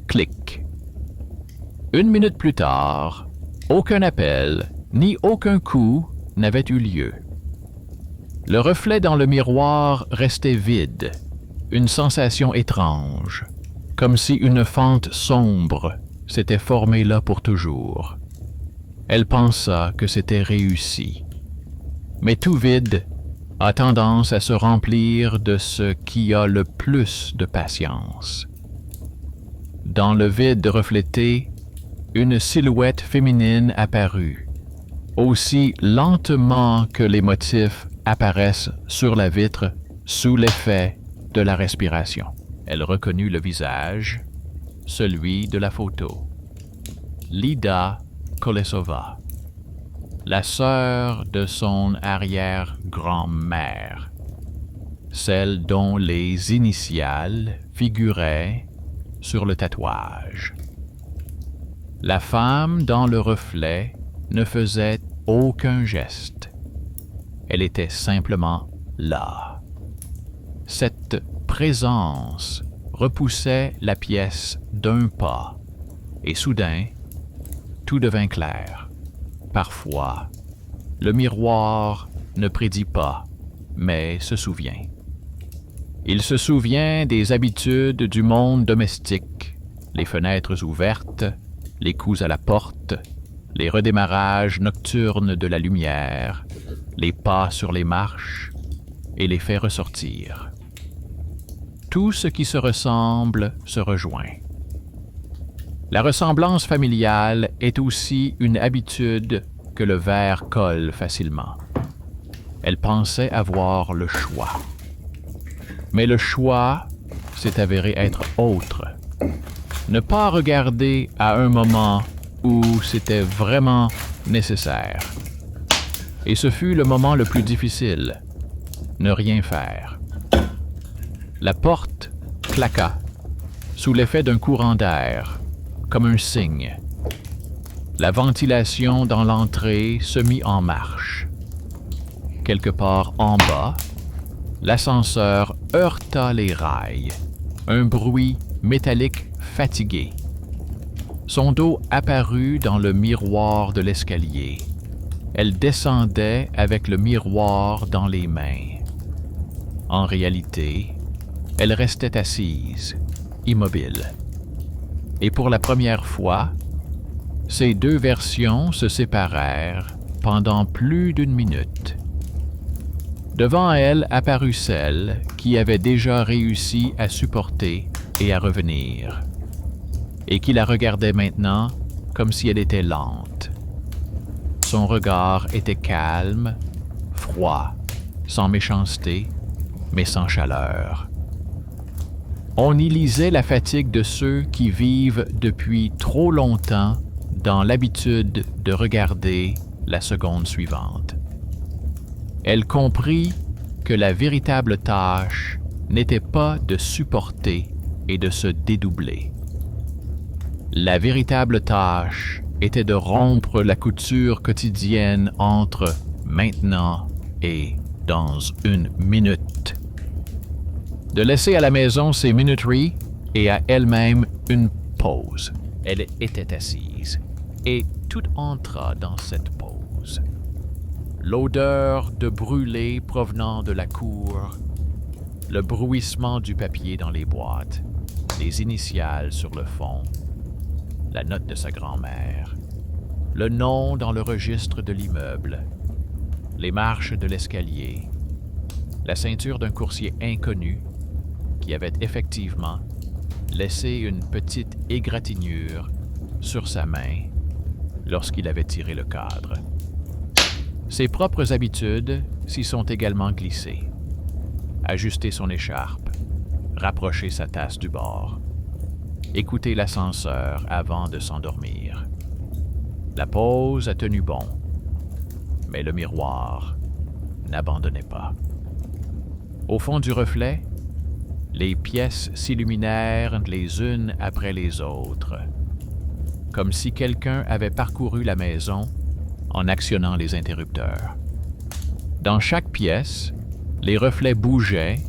clic. 1 minute plus tard, aucun appel ni aucun coup n'avait eu lieu. Le reflet dans le miroir restait vide, une sensation étrange, comme si une fente sombre s'était formée là pour toujours. Elle pensa que c'était réussi. Mais tout vide a tendance à se remplir de ce qui a le plus de patience. Dans le vide reflété, une silhouette féminine apparut, aussi lentement que les motifs apparaissent sur la vitre sous l'effet de la respiration. Elle reconnut le visage, celui de la photo. Lida Kolesova, la sœur de son arrière-grand-mère, celle dont les initiales figuraient sur le tatouage. La femme dans le reflet ne faisait aucun geste. Elle était simplement là. Cette présence repoussait la pièce d'un pas, et soudain, tout devint clair. Parfois, le miroir ne prédit pas, mais se souvient. Il se souvient des habitudes du monde domestique, les fenêtres ouvertes, les coups à la porte, les redémarrages nocturnes de la lumière, les pas sur les marches, et les fait ressortir. Tout ce qui se ressemble se rejoint. La ressemblance familiale est aussi une habitude que le verre colle facilement. Elle pensait avoir le choix. Mais le choix s'est avéré être autre. Ne pas regarder à un moment où c'était vraiment nécessaire. Et ce fut le moment le plus difficile. Ne rien faire. La porte claqua, sous l'effet d'un courant d'air, comme un signe. La ventilation dans l'entrée se mit en marche. Quelque part en bas, l'ascenseur heurta les rails. Un bruit métallique fatigué. Son dos apparut dans le miroir de l'escalier. Elle descendait avec le miroir dans les mains. En réalité, elle restait assise, immobile. Et pour la première fois, ces deux versions se séparèrent pendant plus d'1 minute. Devant elle apparut celle qui avait déjà réussi à supporter et à revenir, et qui la regardait maintenant comme si elle était lente. Son regard était calme, froid, sans méchanceté, mais sans chaleur. On y lisait la fatigue de ceux qui vivent depuis trop longtemps dans l'habitude de regarder la seconde suivante. Elle comprit que la véritable tâche n'était pas de supporter et de se dédoubler. La véritable tâche était de rompre la couture quotidienne entre maintenant et dans 1 minute. De laisser à la maison ses minuteries et à elle-même une pause. Elle était assise, et tout entra dans cette pause. L'odeur de brûlé provenant de la cour, le bruissement du papier dans les boîtes, les initiales sur le fond, la note de sa grand-mère, le nom dans le registre de l'immeuble, les marches de l'escalier, la ceinture d'un coursier inconnu qui avait effectivement laissé une petite égratignure sur sa main lorsqu'il avait tiré le cadre. Ses propres habitudes s'y sont également glissées. Ajuster son écharpe, rapprocher sa tasse du bord, écouter l'ascenseur avant de s'endormir. La pause a tenu bon, mais le miroir n'abandonnait pas. Au fond du reflet, les pièces s'illuminèrent les unes après les autres, comme si quelqu'un avait parcouru la maison en actionnant les interrupteurs. Dans chaque pièce, les reflets bougeaient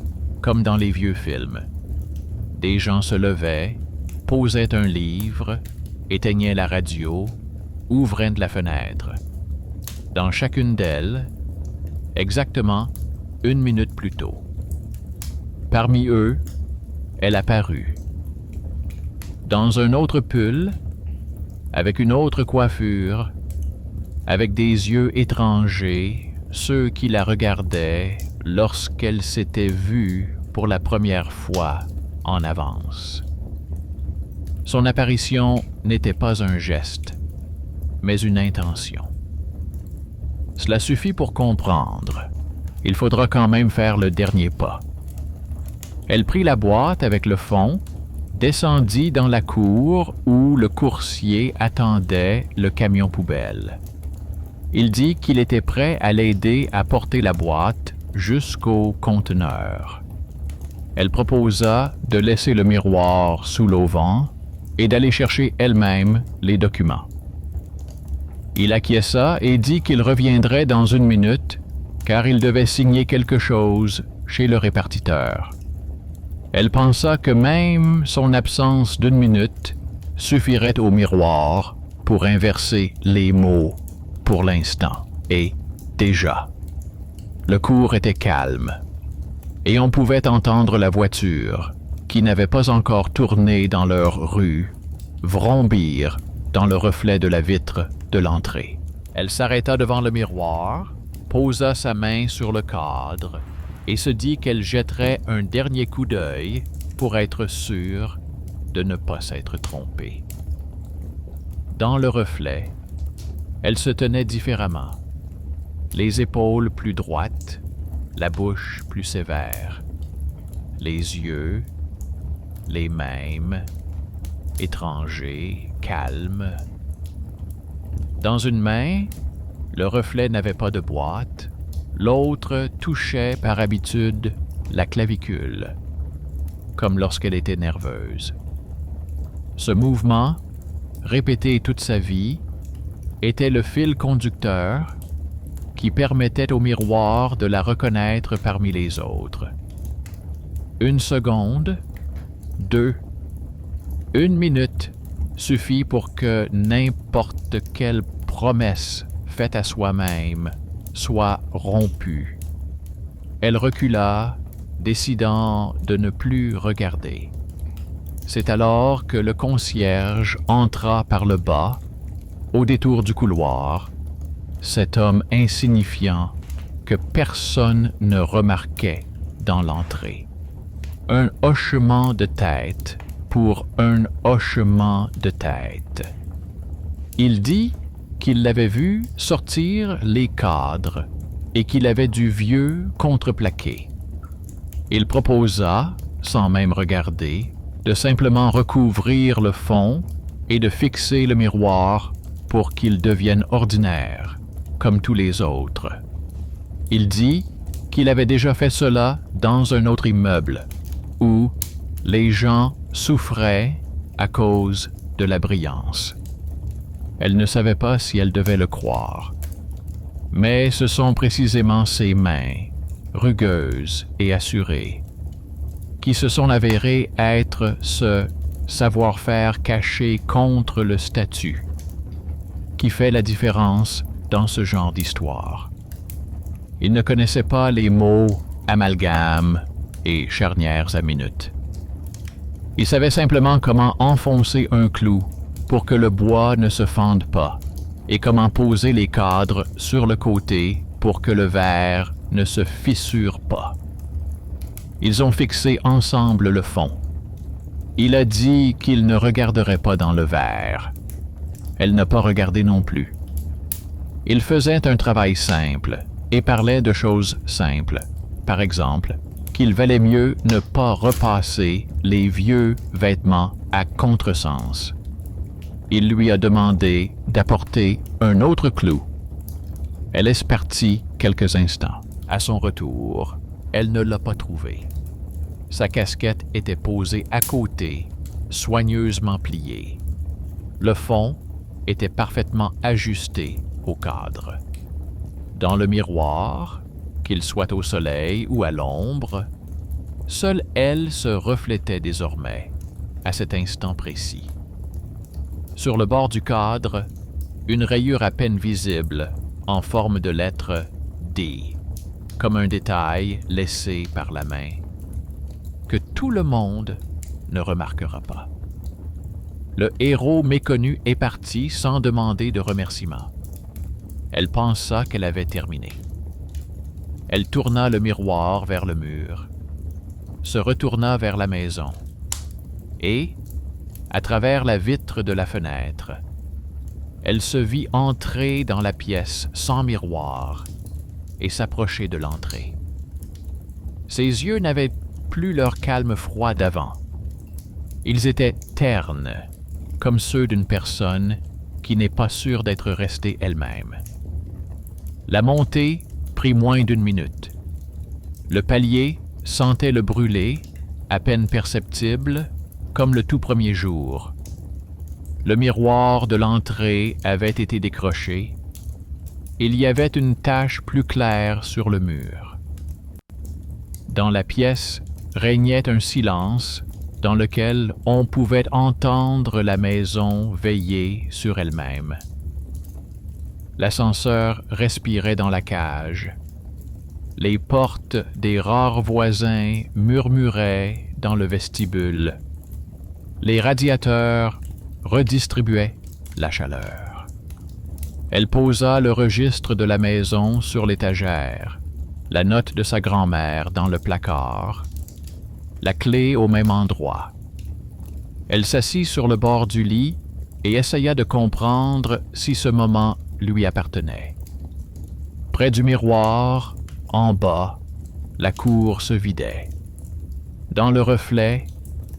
comme dans les vieux films. Des gens se levaient, posaient un livre, éteignaient la radio, ouvraient de la fenêtre. Dans chacune d'elles, exactement 1 minute plus tôt. Parmi eux, elle apparut. Dans un autre pull, avec une autre coiffure, avec des yeux étrangers, ceux qui la regardaient lorsqu'elle s'était vue pour la première fois en avance. Son apparition n'était pas un geste, mais une intention. Cela suffit pour comprendre. Il faudra quand même faire le dernier pas. Elle prit la boîte avec le fond, descendit dans la cour où le coursier attendait le camion poubelle. Il dit qu'il était prêt à l'aider à porter la boîte jusqu'au conteneur. Elle proposa de laisser le miroir sous l'auvent et d'aller chercher elle-même les documents. Il acquiesça et dit qu'il reviendrait dans 1 minute, car il devait signer quelque chose chez le répartiteur. Elle pensa que même son absence d'1 minute suffirait au miroir pour inverser les mots pour l'instant. Et, déjà, le cours était calme, et on pouvait entendre la voiture, qui n'avait pas encore tourné dans leur rue, vrombir dans le reflet de la vitre de l'entrée. Elle s'arrêta devant le miroir, posa sa main sur le cadre et se dit qu'elle jetterait un dernier coup d'œil pour être sûre de ne pas s'être trompée. Dans le reflet, elle se tenait différemment, les épaules plus droites, la bouche plus sévère, les yeux les mêmes, étrangers, calmes. Dans une main, le reflet n'avait pas de boîte, l'autre touchait par habitude la clavicule, comme lorsqu'elle était nerveuse. Ce mouvement, répété toute sa vie, était le fil conducteur qui permettait au miroir de la reconnaître parmi les autres. 1 seconde, 2, 1 minute suffit pour que n'importe quelle promesse faite à soi-même soit rompue. Elle recula, décidant de ne plus regarder. C'est alors que le concierge entra par le bas, au détour du couloir, cet homme insignifiant que personne ne remarquait dans l'entrée. Un hochement de tête pour un hochement de tête. Il dit qu'il l'avait vu sortir les cadres et qu'il avait du vieux contreplaqué. Il proposa, sans même regarder, de simplement recouvrir le fond et de fixer le miroir pour qu'il devienne ordinaire, comme tous les autres. Il dit qu'il avait déjà fait cela dans un autre immeuble, où les gens souffraient à cause de la brillance. Elle ne savait pas si elle devait le croire. Mais ce sont précisément ses mains, rugueuses et assurées, qui se sont avérées être ce savoir-faire caché contre le statut, qui fait la différence dans ce genre d'histoire. Il ne connaissait pas les mots amalgame et charnières à minute. Il savait simplement comment enfoncer un clou pour que le bois ne se fende pas et comment poser les cadres sur le côté pour que le verre ne se fissure pas. Ils ont fixé ensemble le fond. Il a dit qu'il ne regarderait pas dans le verre. Elle n'a pas regardé non plus. Il faisait un travail simple et parlait de choses simples. Par exemple, qu'il valait mieux ne pas repasser les vieux vêtements à contresens. Il lui a demandé d'apporter un autre clou. Elle est partie quelques instants. À son retour, elle ne l'a pas trouvé. Sa casquette était posée à côté, soigneusement pliée. Le fond était parfaitement ajusté au cadre. Dans le miroir, qu'il soit au soleil ou à l'ombre, seule elle se reflétait désormais, à cet instant précis. Sur le bord du cadre, une rayure à peine visible, en forme de lettre D, comme un détail laissé par la main, que tout le monde ne remarquera pas. Le héros méconnu est parti sans demander de remerciement. Elle pensa qu'elle avait terminé. Elle tourna le miroir vers le mur, se retourna vers la maison et, à travers la vitre de la fenêtre, elle se vit entrer dans la pièce sans miroir et s'approcher de l'entrée. Ses yeux n'avaient plus leur calme froid d'avant. Ils étaient ternes, comme ceux d'une personne qui n'est pas sûre d'être restée elle-même. La montée prit moins d'1 minute. Le palier sentait le brûler, à peine perceptible, comme le tout premier jour. Le miroir de l'entrée avait été décroché. Il y avait une tache plus claire sur le mur. Dans la pièce régnait un silence dans lequel on pouvait entendre la maison veiller sur elle-même. L'ascenseur respirait dans la cage. Les portes des rares voisins murmuraient dans le vestibule. Les radiateurs redistribuaient la chaleur. Elle posa le registre de la maison sur l'étagère, la note de sa grand-mère dans le placard, la clé au même endroit. Elle s'assit sur le bord du lit et essaya de comprendre si ce moment lui appartenait. Près du miroir, en bas, la cour se vidait. Dans le reflet,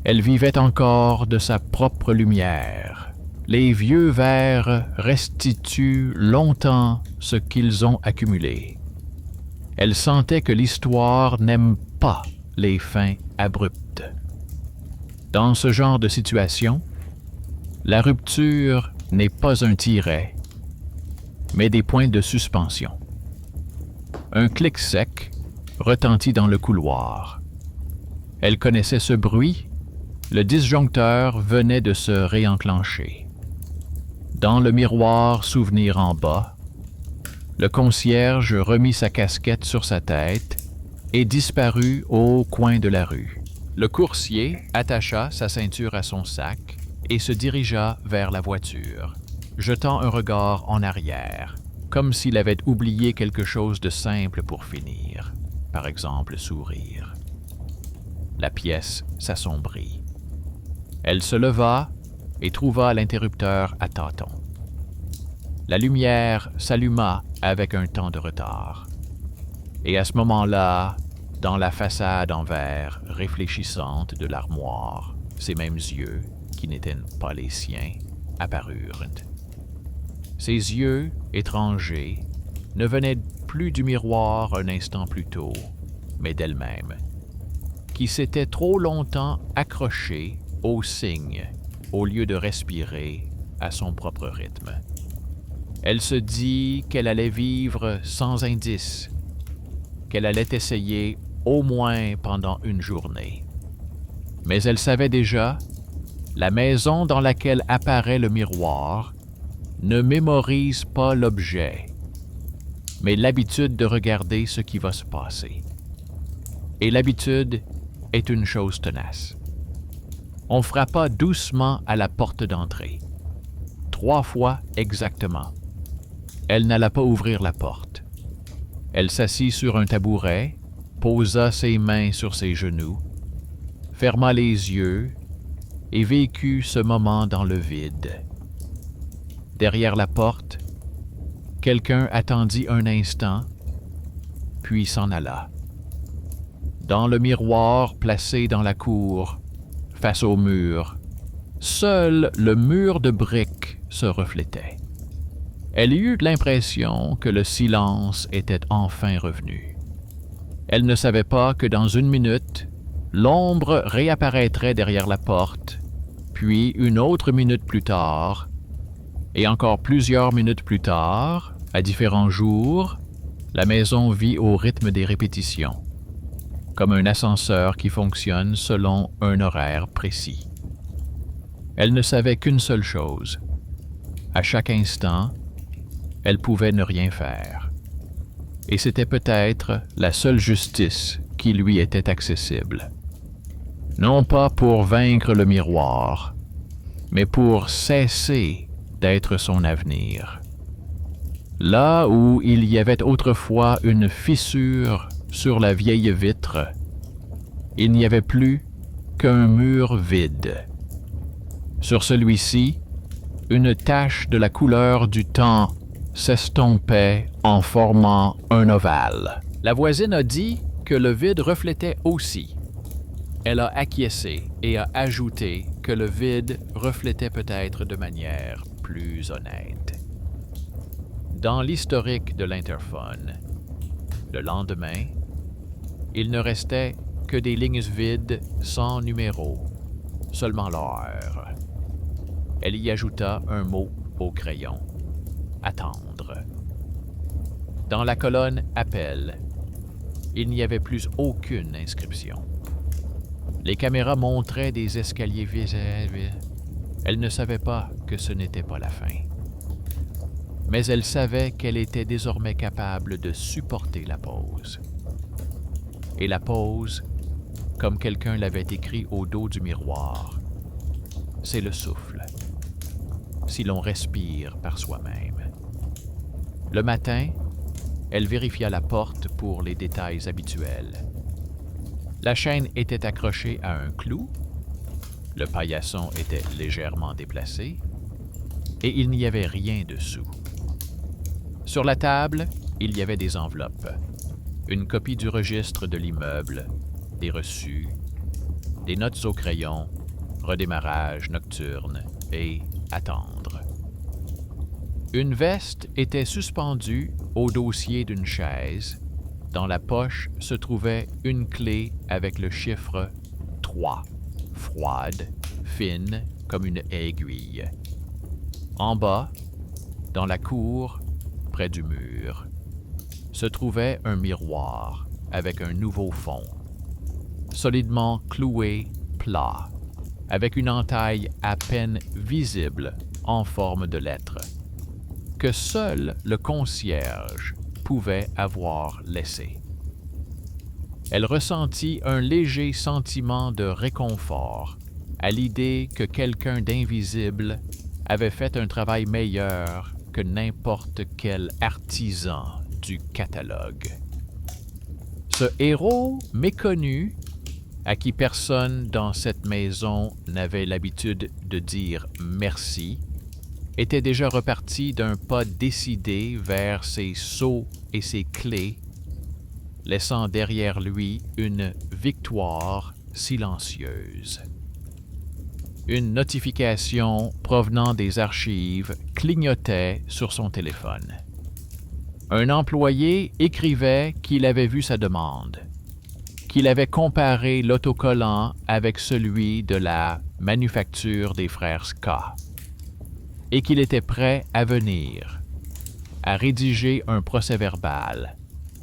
elle vivait encore de sa propre lumière. Les vieux verres restituent longtemps ce qu'ils ont accumulé. Elle sentait que l'histoire n'aime pas les fins abruptes. Dans ce genre de situation, la rupture n'est pas un tiret, mais des points de suspension. Un clic sec retentit dans le couloir. Elle connaissait ce bruit. Le disjoncteur venait de se réenclencher. Dans le miroir souvenir en bas, le concierge remit sa casquette sur sa tête et disparut au coin de la rue. Le coursier attacha sa ceinture à son sac et se dirigea vers la voiture, jetant un regard en arrière, comme s'il avait oublié quelque chose de simple pour finir, par exemple sourire. La pièce s'assombrit. Elle se leva et trouva l'interrupteur à tâtons. La lumière s'alluma avec un temps de retard. Et à ce moment-là, dans la façade en verre réfléchissante de l'armoire, ces mêmes yeux, qui n'étaient pas les siens, apparurent. Ces yeux, étrangers, ne venaient plus du miroir un instant plus tôt, mais d'elle-même, qui s'était trop longtemps accrochée au signe, au lieu de respirer à son propre rythme. Elle se dit qu'elle allait vivre sans indice, qu'elle allait essayer au moins pendant une journée. Mais elle savait déjà, la maison dans laquelle apparaît le miroir ne mémorise pas l'objet, mais l'habitude de regarder ce qui va se passer. Et l'habitude est une chose tenace. On frappa doucement à la porte d'entrée. 3 fois exactement. Elle n'alla pas ouvrir la porte. Elle s'assit sur un tabouret, posa ses mains sur ses genoux, ferma les yeux et vécut ce moment dans le vide. Derrière la porte, quelqu'un attendit un instant, puis s'en alla. Dans le miroir placé dans la cour, face au mur, seul le mur de briques se reflétait. Elle eut l'impression que le silence était enfin revenu. Elle ne savait pas que dans 1 minute, l'ombre réapparaîtrait derrière la porte, puis 1 autre minute plus tard, et encore plusieurs minutes plus tard, à différents jours, la maison vit au rythme des répétitions, comme un ascenseur qui fonctionne selon un horaire précis. Elle ne savait qu'une seule chose. À chaque instant, elle pouvait ne rien faire. Et c'était peut-être la seule justice qui lui était accessible. Non pas pour vaincre le miroir, mais pour cesser d'être son avenir. Là où il y avait autrefois une fissure sur la vieille vitre, il n'y avait plus qu'un mur vide. Sur celui-ci, une tache de la couleur du temps s'estompait en formant un ovale. La voisine a dit que le vide reflétait aussi. Elle a acquiescé et a ajouté que le vide reflétait peut-être de manière plus honnête. Dans l'historique de l'interphone, le lendemain, il ne restait que des lignes vides sans numéro, seulement l'heure. Elle y ajouta un mot au crayon. Attendre. Dans la colonne « Appel », il n'y avait plus aucune inscription. Les caméras montraient des escaliers visibles. Elle ne savait pas que ce n'était pas la fin. Mais elle savait qu'elle était désormais capable de supporter la pause. Et la pause, comme quelqu'un l'avait écrit au dos du miroir, c'est le souffle, si l'on respire par soi-même. Le matin, elle vérifia la porte pour les détails habituels. La chaîne était accrochée à un clou, le paillasson était légèrement déplacé, et il n'y avait rien dessous. Sur la table, il y avait des enveloppes, une copie du registre de l'immeuble, des reçus, des notes au crayon, redémarrage nocturne et attendre. Une veste était suspendue au dossier d'une chaise. Dans la poche se trouvait une clé avec le chiffre 3, froide, fine comme une aiguille. En bas, dans la cour, près du mur, se trouvait un miroir avec un nouveau fond, solidement cloué plat, avec une entaille à peine visible en forme de lettre, que seul le concierge pouvait avoir laissé. Elle ressentit un léger sentiment de réconfort à l'idée que quelqu'un d'invisible avait fait un travail meilleur que n'importe quel artisan du catalogue. Ce héros méconnu, à qui personne dans cette maison n'avait l'habitude de dire merci, était déjà reparti d'un pas décidé vers ses sceaux et ses clés, laissant derrière lui une victoire silencieuse. Une notification provenant des archives clignotait sur son téléphone. Un employé écrivait qu'il avait vu sa demande, qu'il avait comparé l'autocollant avec celui de la manufacture des frères Ska, et qu'il était prêt à venir, à rédiger un procès-verbal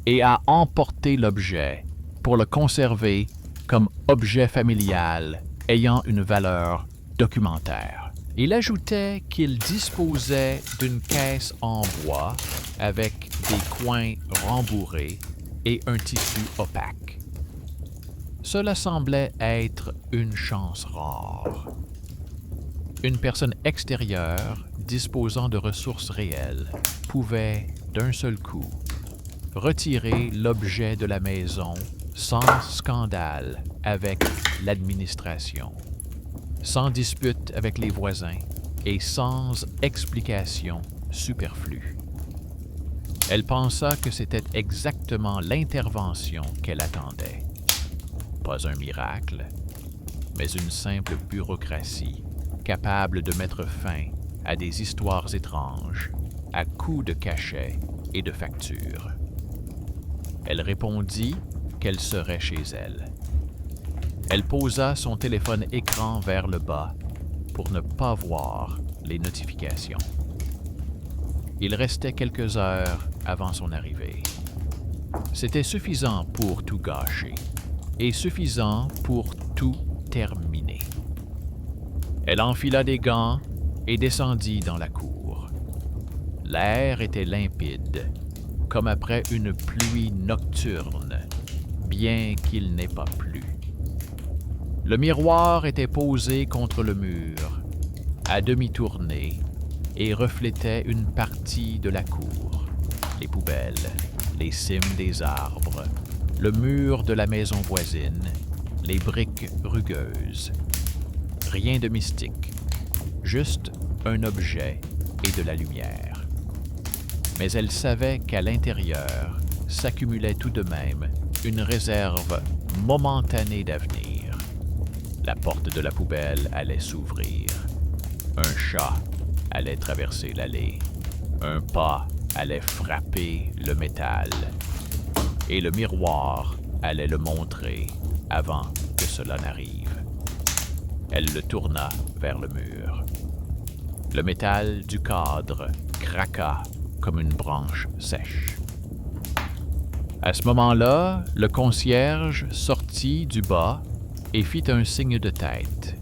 et à emporter l'objet pour le conserver comme objet familial ayant une valeur documentaire. Il ajoutait qu'il disposait d'une caisse en bois avec des coins rembourrés et un tissu opaque. Cela semblait être une chance rare. Une personne extérieure disposant de ressources réelles, pouvait, d'un seul coup, retirer l'objet de la maison sans scandale avec l'administration, sans dispute avec les voisins et sans explication superflue. Elle pensa que c'était exactement l'intervention qu'elle attendait. Pas un miracle, mais une simple bureaucratie capable de mettre fin à des histoires étranges, à coups de cachets et de factures. Elle répondit qu'elle serait chez elle. Elle posa son téléphone écran vers le bas pour ne pas voir les notifications. Il restait quelques heures avant son arrivée. C'était suffisant pour tout gâcher et suffisant pour tout terminer. Elle enfila des gants et descendit dans la cour. L'air était limpide, comme après une pluie nocturne, bien qu'il n'ait pas plu. Le miroir était posé contre le mur, à demi tourné, et reflétait une partie de la cour, les poubelles, les cimes des arbres, le mur de la maison voisine, les briques rugueuses. Rien de mystique, juste un objet et de la lumière. Mais elle savait qu'à l'intérieur s'accumulait tout de même une réserve momentanée d'avenir. La porte de la poubelle allait s'ouvrir. Un chat allait traverser l'allée. Un pas allait frapper le métal. Et le miroir allait le montrer avant que cela n'arrive. Elle le tourna vers le mur. Le métal du cadre craqua comme une branche sèche. À ce moment-là, le concierge sortit du bas et fit un signe de tête.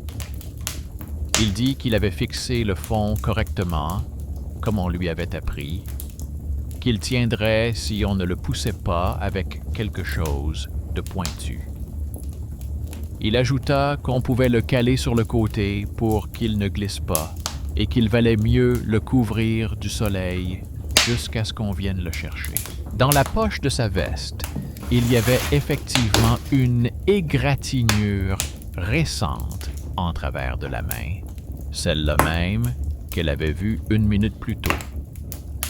Il dit qu'il avait fixé le fond correctement, comme on lui avait appris, qu'il tiendrait si on ne le poussait pas avec quelque chose de pointu. Il ajouta qu'on pouvait le caler sur le côté pour qu'il ne glisse pas et qu'il valait mieux le couvrir du soleil jusqu'à ce qu'on vienne le chercher. Dans la poche de sa veste, il y avait effectivement une égratignure récente en travers de la main, celle-là même qu'elle avait vue 1 minute plus tôt.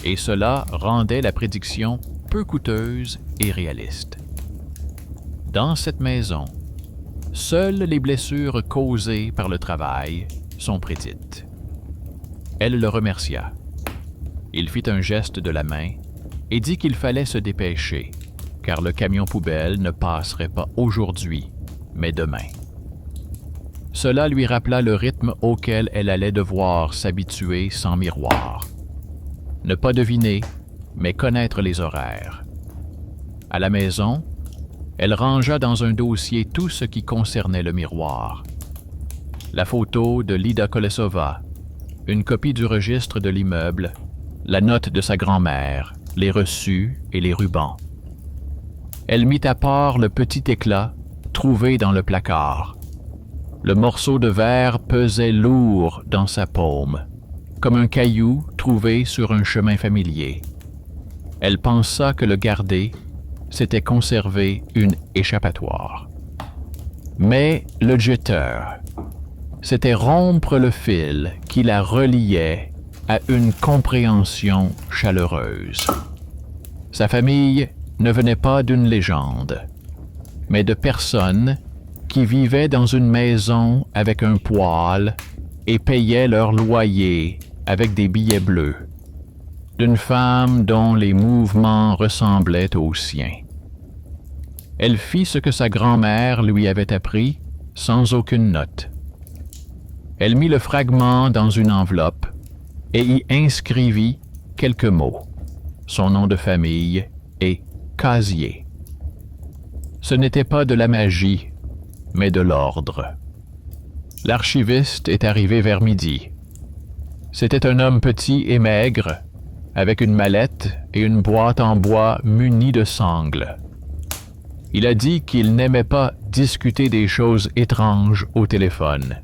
Et cela rendait la prédiction peu coûteuse et réaliste. Dans cette maison, seules les blessures causées par le travail sont prédites. Elle le remercia. Il fit un geste de la main et dit qu'il fallait se dépêcher, car le camion poubelle ne passerait pas aujourd'hui, mais demain. Cela lui rappela le rythme auquel elle allait devoir s'habituer sans miroir. Ne pas deviner, mais connaître les horaires. À la maison, elle rangea dans un dossier tout ce qui concernait le miroir. La photo de Lida Kolesova, une copie du registre de l'immeuble, la note de sa grand-mère, les reçus et les rubans. Elle mit à part le petit éclat trouvé dans le placard. Le morceau de verre pesait lourd dans sa paume, comme un caillou trouvé sur un chemin familier. Elle pensa que le garder, c'était conserver une échappatoire. Mais le jeteur, c'était rompre le fil qui la reliait à une compréhension chaleureuse. Sa famille ne venait pas d'une légende, mais de personnes qui vivaient dans une maison avec un poêle et payaient leur loyer avec des billets bleus, d'une femme dont les mouvements ressemblaient aux siens. Elle fit ce que sa grand-mère lui avait appris sans aucune note. Elle mit le fragment dans une enveloppe et y inscrivit quelques mots, son nom de famille et casier. Ce n'était pas de la magie, mais de l'ordre. L'archiviste est arrivé vers midi. C'était un homme petit et maigre, avec une mallette et une boîte en bois munie de sangles. Il a dit qu'il n'aimait pas discuter des choses étranges au téléphone,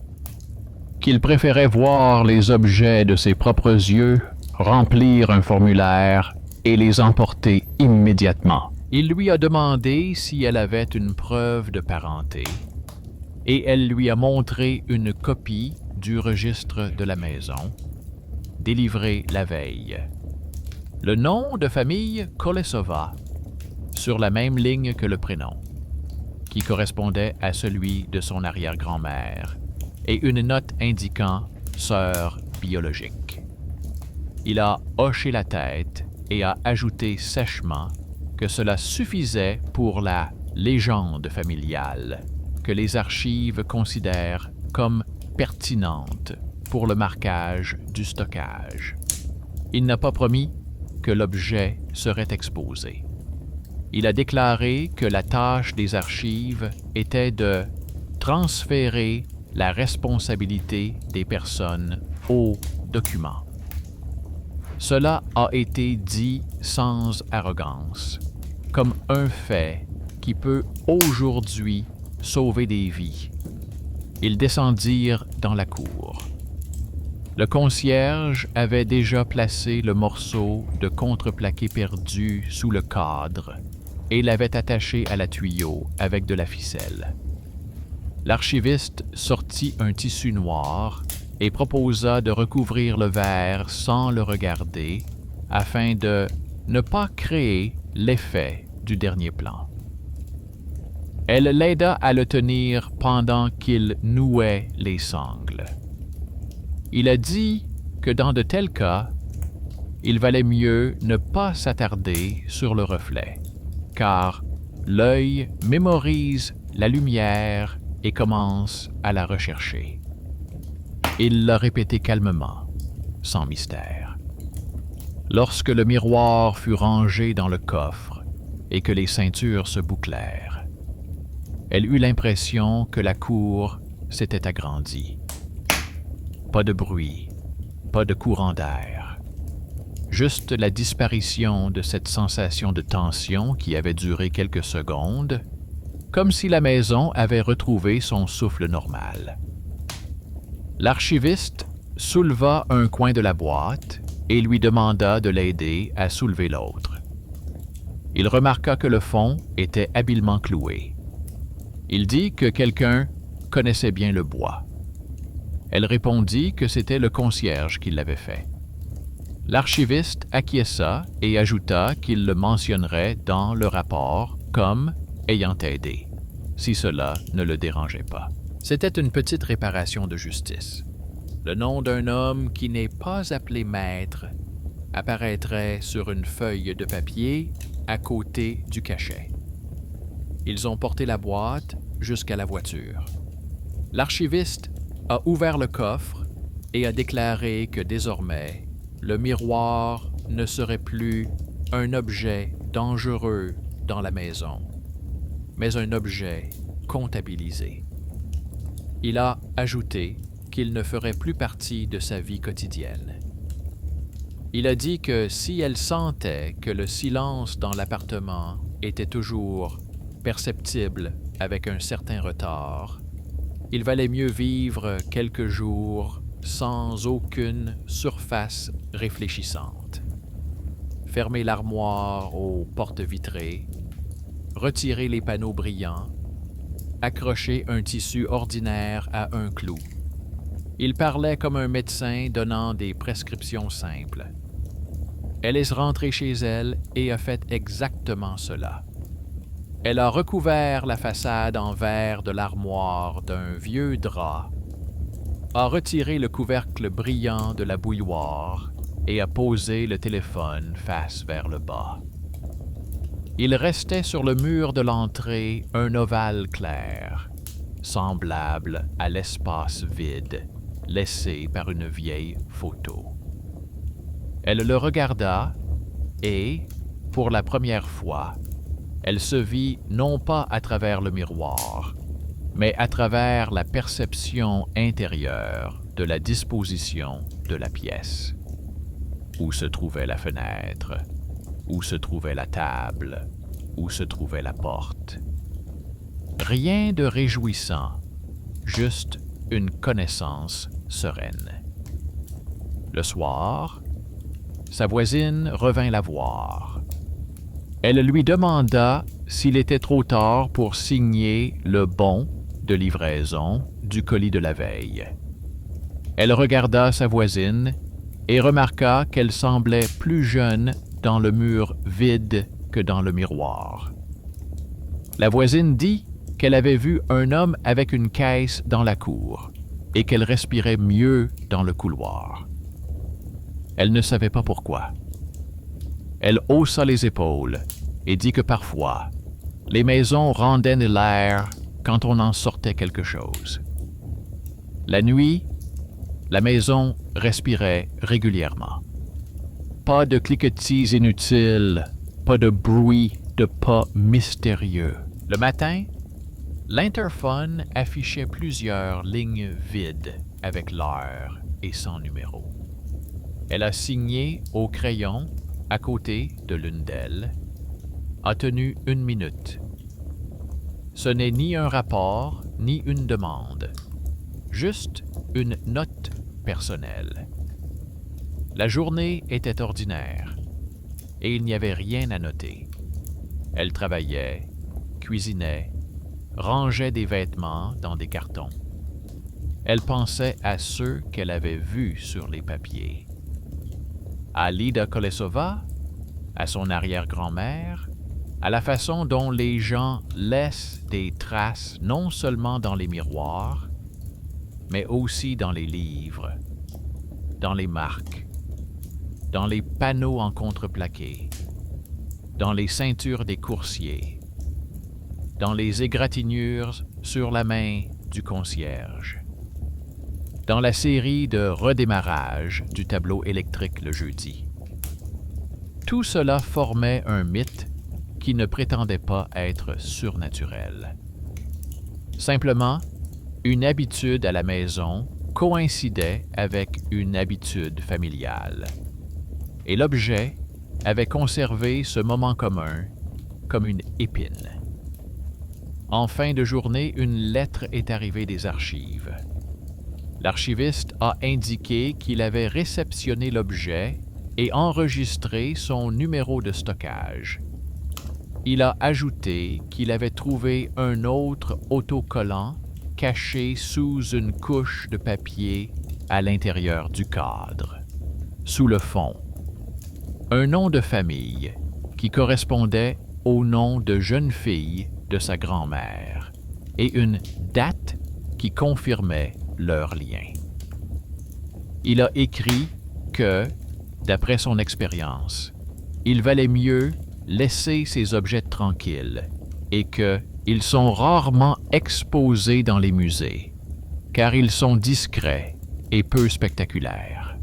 qu'il préférait voir les objets de ses propres yeux, remplir un formulaire et les emporter immédiatement. Il lui a demandé si elle avait une preuve de parenté et elle lui a montré une copie du registre de la maison, délivré la veille. Le nom de famille Kolesova, sur la même ligne que le prénom, qui correspondait à celui de son arrière-grand-mère, et une note indiquant « sœur biologique ». Il a hoché la tête et a ajouté sèchement que cela suffisait pour la légende familiale que les archives considèrent comme pertinente pour le marquage du stockage. Il n'a pas promis que l'objet serait exposé. Il a déclaré que la tâche des archives était de transférer la responsabilité des personnes aux documents. Cela a été dit sans arrogance, comme un fait qui peut aujourd'hui sauver des vies. Ils descendirent dans la cour. Le concierge avait déjà placé le morceau de contreplaqué perdu sous le cadre et l'avait attaché à la tuyau avec de la ficelle. L'archiviste sortit un tissu noir et proposa de recouvrir le verre sans le regarder afin de ne pas créer l'effet du dernier plan. Elle l'aida à le tenir pendant qu'il nouait les sangles. Il a dit que dans de tels cas, il valait mieux ne pas s'attarder sur le reflet, car l'œil mémorise la lumière et commence à la rechercher. Il l'a répété calmement, sans mystère. Lorsque le miroir fut rangé dans le coffre et que les ceintures se bouclèrent, elle eut l'impression que la cour s'était agrandie. Pas de bruit, pas de courant d'air. Juste la disparition de cette sensation de tension qui avait duré quelques secondes, comme si la maison avait retrouvé son souffle normal. L'archiviste souleva un coin de la boîte et lui demanda de l'aider à soulever l'autre. Il remarqua que le fond était habilement cloué. Il dit que quelqu'un connaissait bien le bois. Elle répondit que c'était le concierge qui l'avait fait. L'archiviste acquiesça et ajouta qu'il le mentionnerait dans le rapport comme ayant aidé, si cela ne le dérangeait pas. C'était une petite réparation de justice. Le nom d'un homme qui n'est pas appelé maître apparaîtrait sur une feuille de papier à côté du cachet. Ils ont porté la boîte jusqu'à la voiture. L'archiviste a ouvert le coffre et a déclaré que désormais, le miroir ne serait plus un objet dangereux dans la maison, mais un objet comptabilisé. Il a ajouté qu'il ne ferait plus partie de sa vie quotidienne. Il a dit que si elle sentait que le silence dans l'appartement était toujours perceptible avec un certain retard, il valait mieux vivre quelques jours sans aucune surface réfléchissante. Fermer l'armoire aux portes vitrées, retirer les panneaux brillants, accrocher un tissu ordinaire à un clou. Il parlait comme un médecin donnant des prescriptions simples. Elle est rentrée chez elle et a fait exactement cela. Elle a recouvert la façade en verre de l'armoire d'un vieux drap, a retiré le couvercle brillant de la bouilloire et a posé le téléphone face vers le bas. Il restait sur le mur de l'entrée un ovale clair, semblable à l'espace vide laissé par une vieille photo. Elle le regarda et, pour la première fois, elle se vit non pas à travers le miroir, mais à travers la perception intérieure de la disposition de la pièce. Où se trouvait la fenêtre? Où se trouvait la table? Où se trouvait la porte? Rien de réjouissant, juste une connaissance sereine. Le soir, sa voisine revint la voir. Elle lui demanda s'il était trop tard pour signer le bon de livraison du colis de la veille. Elle regarda sa voisine et remarqua qu'elle semblait plus jeune dans le mur vide que dans le miroir. La voisine dit qu'elle avait vu un homme avec une caisse dans la cour et qu'elle respirait mieux dans le couloir. Elle ne savait pas pourquoi. Elle haussa les épaules et dit que parfois, les maisons rendaient l'air quand on en sortait quelque chose. La nuit, la maison respirait régulièrement. Pas de cliquetis inutiles, pas de bruit de pas mystérieux. Le matin, l'interphone affichait plusieurs lignes vides avec l'heure et son numéro. Elle a signé au crayon à côté de l'une d'elles, a tenu 1 minute. Ce n'est ni un rapport, ni une demande, juste une note personnelle. La journée était ordinaire et il n'y avait rien à noter. Elle travaillait, cuisinait, rangeait des vêtements dans des cartons. Elle pensait à ceux qu'elle avait vus sur les papiers. À Lida Kolesova, à son arrière-grand-mère, à la façon dont les gens laissent des traces non seulement dans les miroirs, mais aussi dans les livres, dans les marques, dans les panneaux en contreplaqué, dans les ceintures des coursiers, dans les égratignures sur la main du concierge, dans la série de redémarrage du tableau électrique le jeudi. Tout cela formait un mythe qui ne prétendait pas être surnaturel. Simplement, une habitude à la maison coïncidait avec une habitude familiale. Et l'objet avait conservé ce moment commun comme une épine. En fin de journée, une lettre est arrivée des archives. L'archiviste a indiqué qu'il avait réceptionné l'objet et enregistré son numéro de stockage. Il a ajouté qu'il avait trouvé un autre autocollant caché sous une couche de papier à l'intérieur du cadre. Sous le fond, un nom de famille qui correspondait au nom de jeune fille de sa grand-mère et une date qui confirmait leur lien. Il a écrit que, d'après son expérience, il valait mieux laisser ces objets tranquilles et qu'ils sont rarement exposés dans les musées, car ils sont discrets et peu spectaculaires.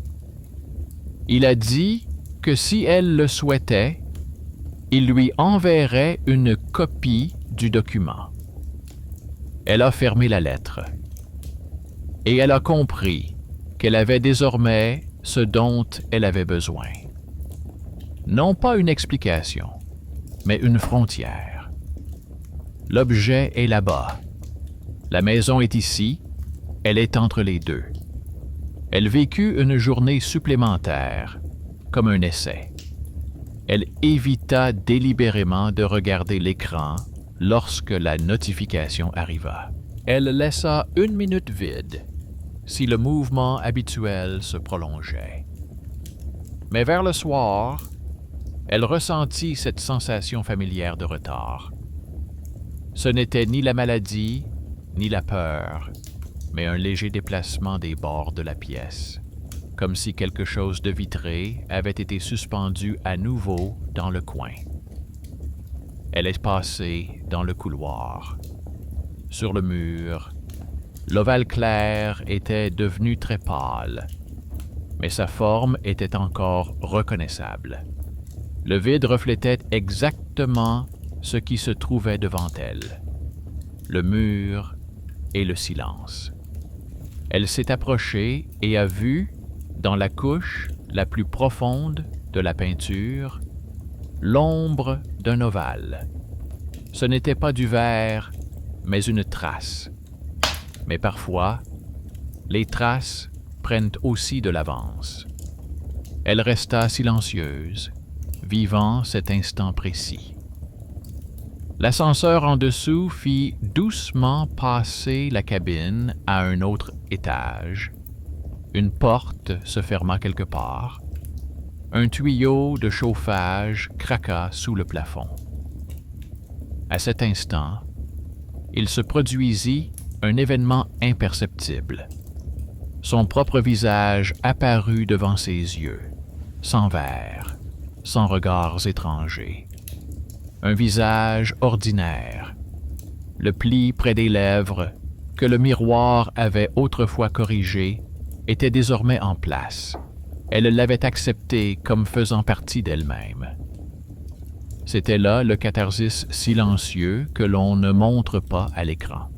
Il a dit que si elle le souhaitait, il lui enverrait une copie du document. Elle a fermé la lettre et elle a compris qu'elle avait désormais ce dont elle avait besoin. Non pas une explication, mais une frontière. L'objet est là-bas. La maison est ici, elle est entre les deux. Elle vécut une journée supplémentaire, comme un essai. Elle évita délibérément de regarder l'écran lorsque la notification arriva. Elle laissa 1 minute vide, si le mouvement habituel se prolongeait. Mais vers le soir, elle ressentit cette sensation familière de retard. Ce n'était ni la maladie, ni la peur, mais un léger déplacement des bords de la pièce, comme si quelque chose de vitré avait été suspendu à nouveau dans le coin. Elle est passée dans le couloir. Sur le mur, l'ovale clair était devenu très pâle, mais sa forme était encore reconnaissable. Le vide reflétait exactement ce qui se trouvait devant elle, le mur et le silence. Elle s'est approchée et a vu, dans la couche la plus profonde de la peinture, l'ombre d'un ovale. Ce n'était pas du verre, mais une trace. Mais parfois, les traces prennent aussi de l'avance. Elle resta silencieuse, vivant cet instant précis. L'ascenseur en dessous fit doucement passer la cabine à un autre étage. Une porte se ferma quelque part. Un tuyau de chauffage craqua sous le plafond. À cet instant, il se produisit un événement imperceptible. Son propre visage apparut devant ses yeux, sans verre, sans regards étrangers. Un visage ordinaire, le pli près des lèvres, que le miroir avait autrefois corrigé, était désormais en place. Elle l'avait accepté comme faisant partie d'elle-même. C'était là le catharsis silencieux que l'on ne montre pas à l'écran.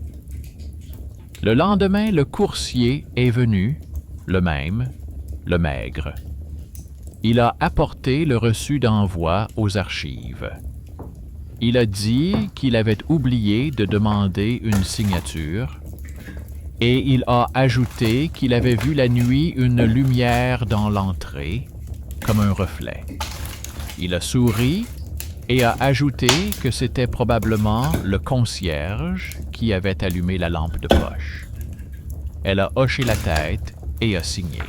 Le lendemain, le coursier est venu, le même, le maigre. Il a apporté le reçu d'envoi aux archives. Il a dit qu'il avait oublié de demander une signature et il a ajouté qu'il avait vu la nuit une lumière dans l'entrée, comme un reflet. Il a souri et a ajouté que c'était probablement le concierge qui avait allumé la lampe de poche. Elle a hoché la tête et a signé.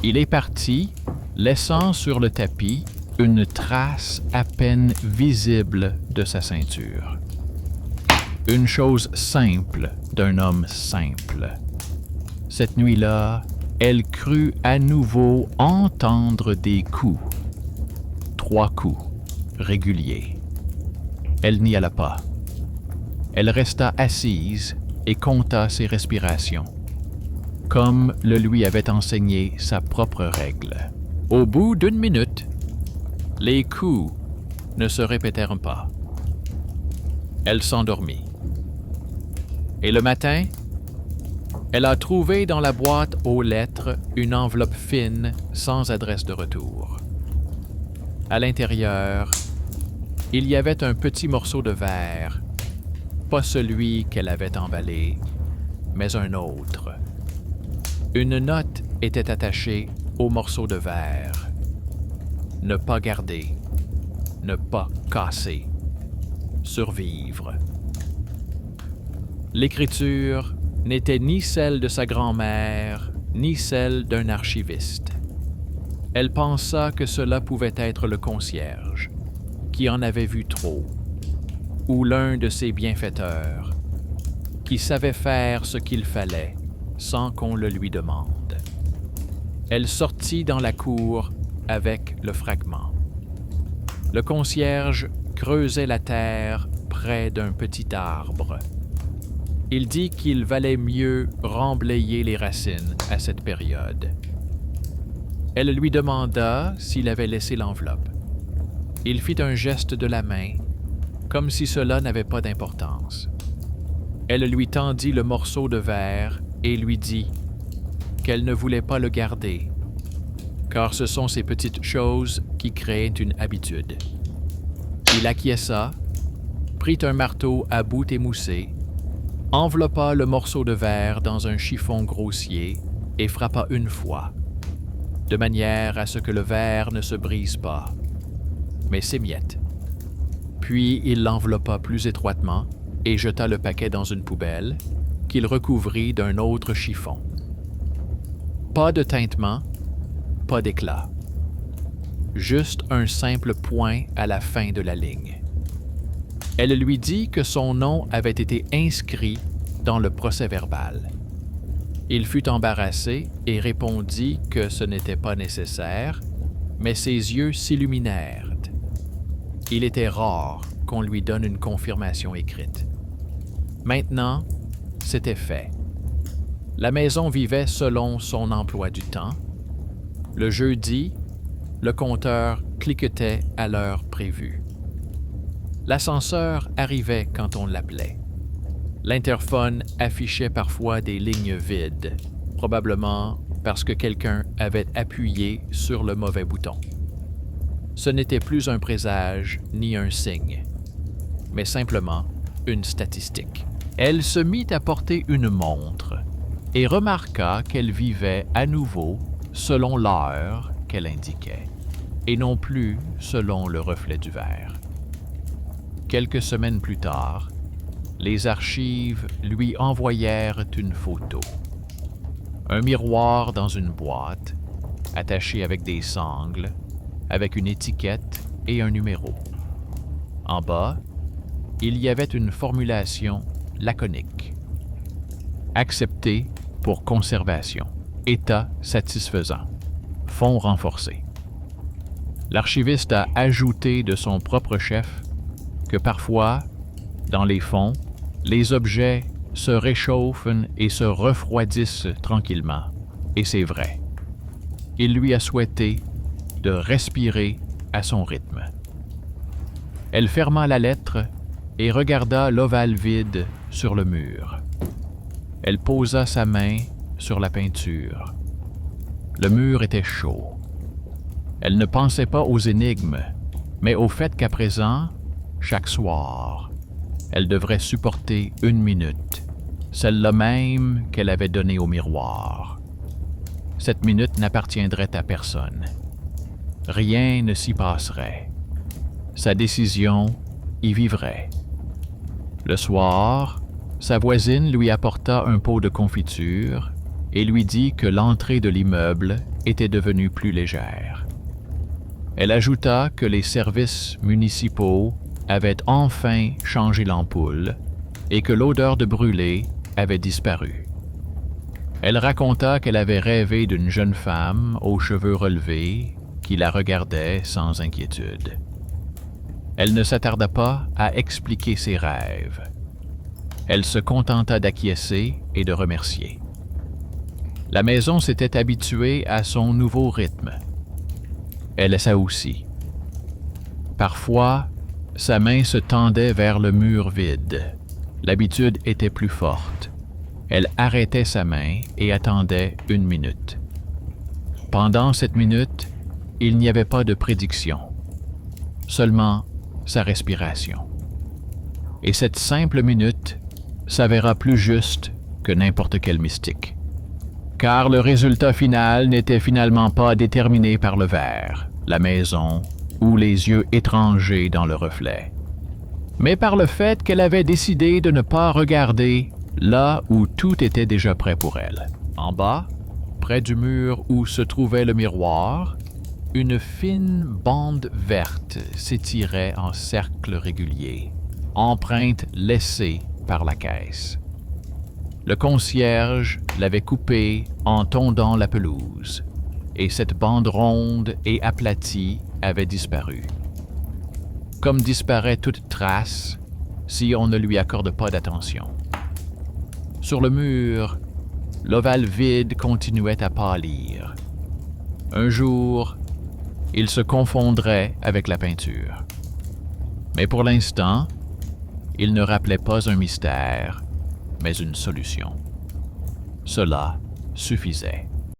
Il est parti, laissant sur le tapis une trace à peine visible de sa ceinture. Une chose simple d'un homme simple. Cette nuit-là, elle crut à nouveau entendre des coups. 3 coups, réguliers. Elle n'y alla pas. Elle resta assise et compta ses respirations, comme le lui avait enseigné sa propre règle. Au bout d'1 minute, les coups ne se répétèrent pas. Elle s'endormit. Et le matin, elle a trouvé dans la boîte aux lettres une enveloppe fine sans adresse de retour. À l'intérieur, il y avait un petit morceau de verre, pas celui qu'elle avait emballé, mais un autre. Une note était attachée au morceau de verre. Ne pas garder, ne pas casser, survivre. L'écriture n'était ni celle de sa grand-mère, ni celle d'un archiviste. Elle pensa que cela pouvait être le concierge, qui en avait vu trop, ou l'un de ses bienfaiteurs, qui savait faire ce qu'il fallait sans qu'on le lui demande. Elle sortit dans la cour avec le fragment. Le concierge creusait la terre près d'un petit arbre. Il dit qu'il valait mieux remblayer les racines à cette période. Elle lui demanda s'il avait laissé l'enveloppe. Il fit un geste de la main, comme si cela n'avait pas d'importance. Elle lui tendit le morceau de verre et lui dit qu'elle ne voulait pas le garder, car ce sont ces petites choses qui créent une habitude. Il acquiesça, prit un marteau à bout émoussé, enveloppa le morceau de verre dans un chiffon grossier et frappa 1 fois, de manière à ce que le verre ne se brise pas, mais s'émiette. Puis il l'enveloppa plus étroitement et jeta le paquet dans une poubelle qu'il recouvrit d'un autre chiffon. Pas de tintement, pas d'éclat. Juste un simple point à la fin de la ligne. Elle lui dit que son nom avait été inscrit dans le procès-verbal. Il fut embarrassé et répondit que ce n'était pas nécessaire, mais ses yeux s'illuminèrent. Il était rare qu'on lui donne une confirmation écrite. Maintenant, c'était fait. La maison vivait selon son emploi du temps. Le jeudi, le compteur cliquetait à l'heure prévue. L'ascenseur arrivait quand on l'appelait. L'interphone affichait parfois des lignes vides, probablement parce que quelqu'un avait appuyé sur le mauvais bouton. Ce n'était plus un présage ni un signe, mais simplement une statistique. Elle se mit à porter une montre, et remarqua qu'elle vivait à nouveau selon l'heure qu'elle indiquait, et non plus selon le reflet du verre. Quelques semaines plus tard, les archives lui envoyèrent une photo. Un miroir dans une boîte, attaché avec des sangles, avec une étiquette et un numéro. En bas, il y avait une formulation laconique. Accepté pour conservation. État satisfaisant. Fonds renforcés. L'archiviste a ajouté de son propre chef que parfois, dans les fonds, les objets se réchauffent et se refroidissent tranquillement. Et c'est vrai. Il lui a souhaité de respirer à son rythme. Elle ferma la lettre et regarda l'ovale vide sur le mur. Elle posa sa main sur la peinture. Le mur était chaud. Elle ne pensait pas aux énigmes, mais au fait qu'à présent, chaque soir, elle devrait supporter 1 minute, celle-là même qu'elle avait donnée au miroir. Cette minute n'appartiendrait à personne. Rien ne s'y passerait. Sa décision y vivrait. Le soir, sa voisine lui apporta un pot de confiture et lui dit que l'entrée de l'immeuble était devenue plus légère. Elle ajouta que les services municipaux avaient enfin changé l'ampoule et que l'odeur de brûlé avait disparu. Elle raconta qu'elle avait rêvé d'une jeune femme aux cheveux relevés qui la regardait sans inquiétude. Elle ne s'attarda pas à expliquer ses rêves. Elle se contenta d'acquiescer et de remercier. La maison s'était habituée à son nouveau rythme. Elle ça aussi. Parfois, sa main se tendait vers le mur vide. L'habitude était plus forte. Elle arrêtait sa main et attendait 1 minute. Pendant cette minute, il n'y avait pas de prédiction, seulement sa respiration. Et cette simple minute s'avéra plus juste que n'importe quel mystique. Car le résultat final n'était finalement pas déterminé par le verre, la maison ou les yeux étrangers dans le reflet, mais par le fait qu'elle avait décidé de ne pas regarder là où tout était déjà prêt pour elle. En bas, près du mur où se trouvait le miroir, une fine bande verte s'étirait en cercle régulier, empreinte laissée par la caisse. Le concierge l'avait coupée en tondant la pelouse, et cette bande ronde et aplatie avait disparu. Comme disparaît toute trace si on ne lui accorde pas d'attention. Sur le mur, l'ovale vide continuait à pâlir. Un jour, il se confondrait avec la peinture. Mais pour l'instant, il ne rappelait pas un mystère, mais une solution. Cela suffisait.